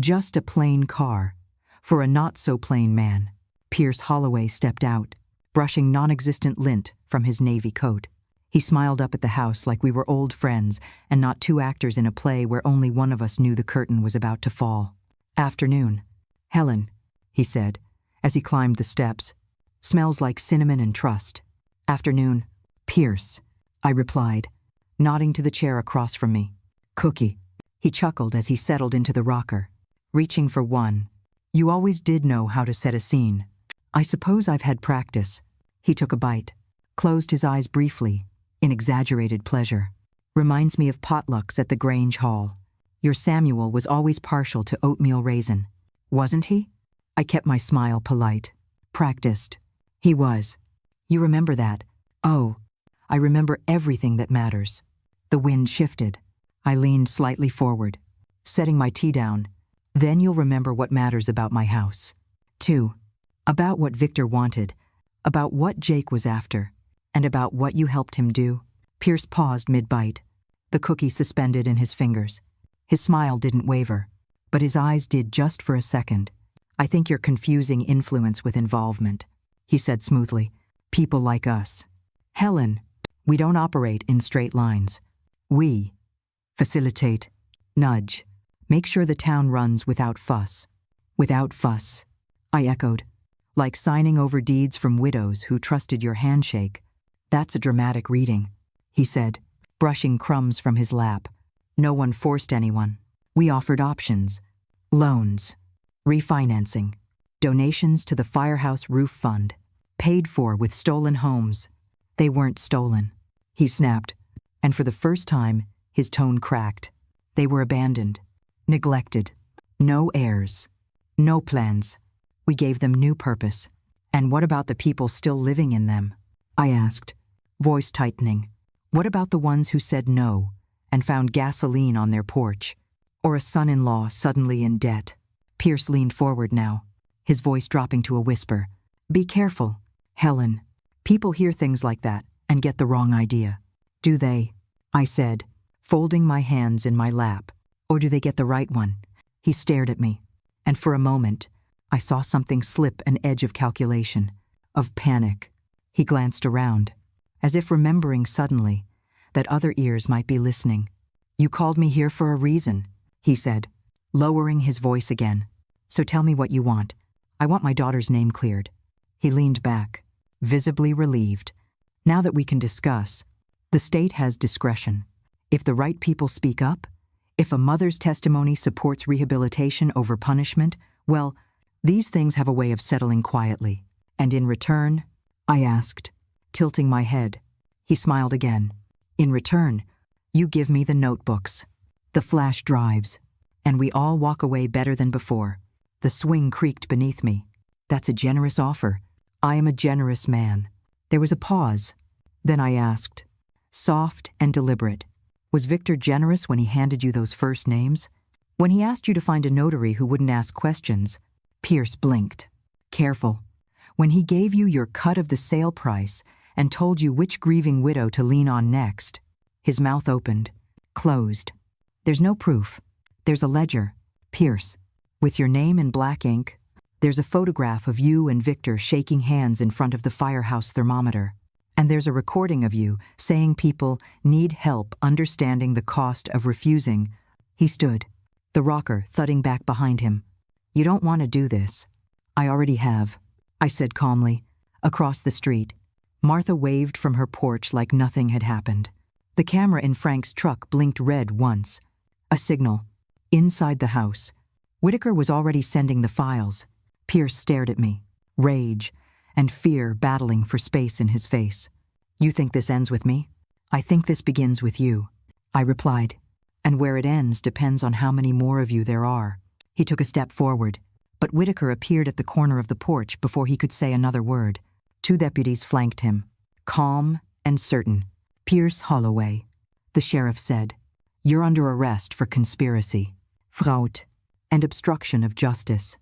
Speaker 1: just a plain car. For a not-so-plain man, Pierce Holloway stepped out, brushing non-existent lint from his navy coat. He smiled up at the house like we were old friends and not 2 actors in a play where only one of us knew the curtain was about to fall. "Afternoon. Helen," he said, as he climbed the steps. "Smells like cinnamon and trust." "Afternoon, Pierce," I replied, nodding to the chair across from me. "Cookie." He chuckled as he settled into the rocker, reaching for one. "You always did know how to set a scene." "I suppose I've had practice." He took a bite, closed his eyes briefly, in exaggerated pleasure. "Reminds me of potlucks at the Grange Hall. Your Samuel was always partial to oatmeal raisin, wasn't he?" I kept my smile polite. "Practiced." "He was. You remember that?" "Oh, I remember everything that matters." The wind shifted. I leaned slightly forward, setting my tea down. "Then you'll remember what matters about my house. 2. About what Victor wanted, about what Jake was after, and about what you helped him do." Pierce paused mid-bite, the cookie suspended in his fingers. His smile didn't waver, but his eyes did just for a second. "I think you're confusing influence with involvement," he said smoothly. "People like us, Helen, we don't operate in straight lines. We facilitate, nudge, make sure the town runs without fuss." "Without fuss," I echoed. "Like signing over deeds from widows who trusted your handshake." "That's a dramatic reading," he said, brushing crumbs from his lap. "No one forced anyone. We offered options. Loans, refinancing, donations to the Firehouse Roof Fund, paid for with stolen homes. They weren't stolen," he snapped, and for the first time, his tone cracked. "They were abandoned, neglected. No heirs, no plans. We gave them new purpose." "And what about the people still living in them?" I asked, voice tightening. "What about the ones who said no and found gasoline on their porch? Or a son-in-law suddenly in debt?" Pierce leaned forward now, his voice dropping to a whisper. "Be careful, Helen. People hear things like that and get the wrong idea." "Do they?" I said, folding my hands in my lap. "Or do they get the right one?" He stared at me, and for a moment, I saw something slip an edge of calculation, of panic. He glanced around, as if remembering suddenly that other ears might be listening. "You called me here for a reason," he said, lowering his voice again. "So tell me what you want. I want my daughter's name cleared." He leaned back, visibly relieved. "Now that we can discuss, the state has discretion. If the right people speak up, if a mother's testimony supports rehabilitation over punishment, well, these things have a way of settling quietly. And in return," I asked, tilting my head. He smiled again. "In return, you give me the notebooks, the flash drives, and we all walk away better than before." The swing creaked beneath me. "That's a generous offer. I am a generous man." There was a pause. Then I asked, soft and deliberate, Was Victor generous when he handed you those first names? When he asked you to find a notary who wouldn't ask questions, Pierce blinked. Careful. When he gave you your cut of the sale price and told you which grieving widow to lean on next, his mouth opened, closed. There's no proof. There's a ledger, Pierce, with your name in black ink. There's a photograph of you and Victor shaking hands in front of the firehouse thermometer. And there's a recording of you saying people need help understanding the cost of refusing. He stood, the rocker thudding back behind him. You don't want to do this. I already have, I said calmly. Across the street, Martha waved from her porch like nothing had happened. The camera in Frank's truck blinked red once. A signal. Inside the house, Whitaker was already sending the files. Pierce stared at me, rage and fear battling for space in his face. You think this ends with me? I think this begins with you, I replied. And where it ends depends on how many more of you there are. He took a step forward, but Whitaker appeared at the corner of the porch before he could say another word. 2 deputies flanked him, calm and certain. Pierce Holloway, the sheriff said. You're under arrest for conspiracy, fraud, and obstruction of justice.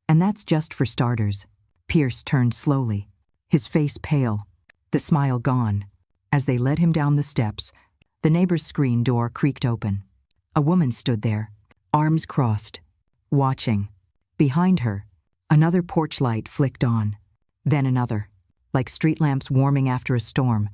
Speaker 1: And that's just for starters. Pierce turned slowly, his face pale, the smile gone. As they led him down the steps, the neighbor's screen door creaked open. A woman stood there, arms crossed, watching. Behind her, another porch light flicked on, then another, like street lamps warming after a storm.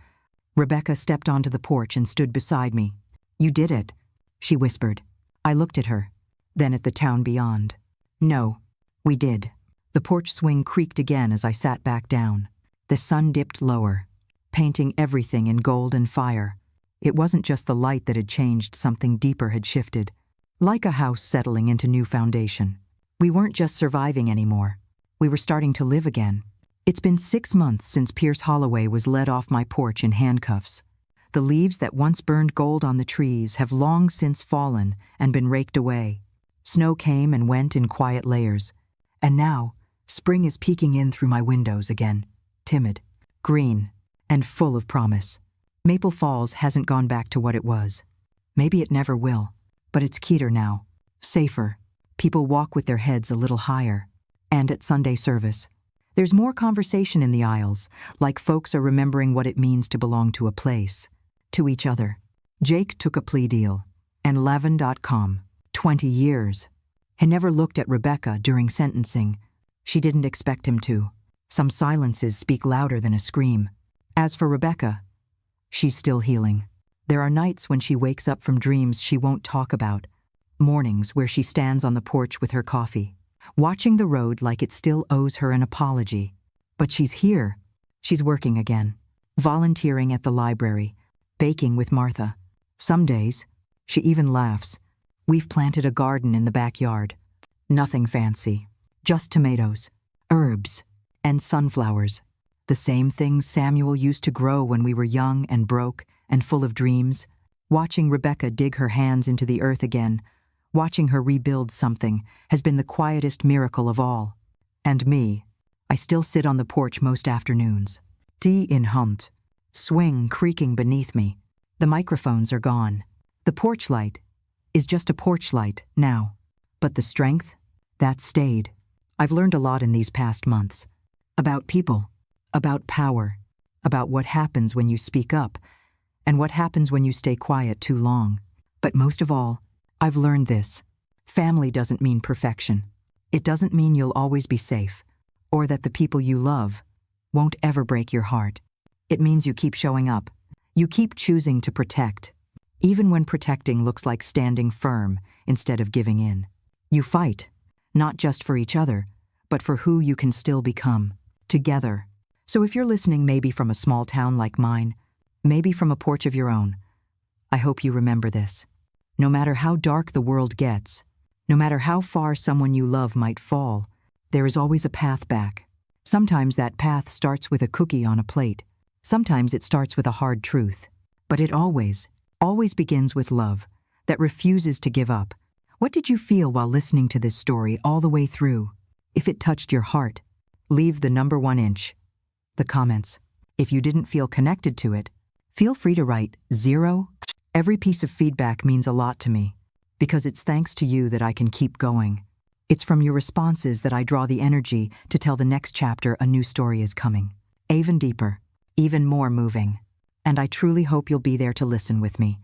Speaker 1: Rebecca stepped onto the porch and stood beside me. You did it, she whispered. I looked at her, then at the town beyond. No, we did. The porch swing creaked again as I sat back down. The sun dipped lower, painting everything in gold and fire. It wasn't just the light that had changed, something deeper had shifted. Like a house settling into new foundation. We weren't just surviving anymore. We were starting to live again. It's been 6 months since Pierce Holloway was led off my porch in handcuffs. The leaves that once burned gold on the trees have long since fallen and been raked away. Snow came and went in quiet layers. And now, spring is peeking in through my windows again, timid, green, and full of promise. Maple Falls hasn't gone back to what it was. Maybe it never will, but it's keter now, safer. People walk with their heads a little higher. And at Sunday service, there's more conversation in the aisles, like folks are remembering what it means to belong to a place, to each other. Jake took a plea deal, and Lavin.com, 20 years. He never looked at Rebecca during sentencing. She didn't expect him to. Some silences speak louder than a scream. As for Rebecca, she's still healing. There are nights when she wakes up from dreams she won't talk about. Mornings where she stands on the porch with her coffee, watching the road like it still owes her an apology. But she's here. She's working again, volunteering at the library, baking with Martha. Some days, she even laughs. We've planted a garden in the backyard. Nothing fancy, just tomatoes, herbs, and sunflowers. The same things Samuel used to grow when we were young and broke and full of dreams. Watching Rebecca dig her hands into the earth again, watching her rebuild something, has been the quietest miracle of all. And me, I still sit on the porch most afternoons. Tea in Hunt, swing creaking beneath me. The microphones are gone. The porch light is just a porch light now. But the strength, that stayed. I've learned a lot in these past months. About people, about power, about what happens when you speak up, and what happens when you stay quiet too long. But most of all, I've learned this. Family doesn't mean perfection. It doesn't mean you'll always be safe, or that the people you love won't ever break your heart. It means you keep showing up. You keep choosing to protect, even when protecting looks like standing firm instead of giving in. You fight, not just for each other, but for who you can still become, together. So if you're listening maybe from a small town like mine, maybe from a porch of your own, I hope you remember this. No matter how dark the world gets, no matter how far someone you love might fall, there is always a path back. Sometimes that path starts with a cookie on a plate. Sometimes it starts with a hard truth. But it always begins with love that refuses to give up. What did you feel while listening to this story all the way through? If it touched your heart, leave the number 1 inch. The comments. If you didn't feel connected to it, feel free to write 0 Every piece of feedback means a lot to me, because it's thanks to you that I can keep going. It's from your responses that I draw the energy to tell the next chapter a new story is coming. Even deeper, even more moving. And I truly hope you'll be there to listen with me,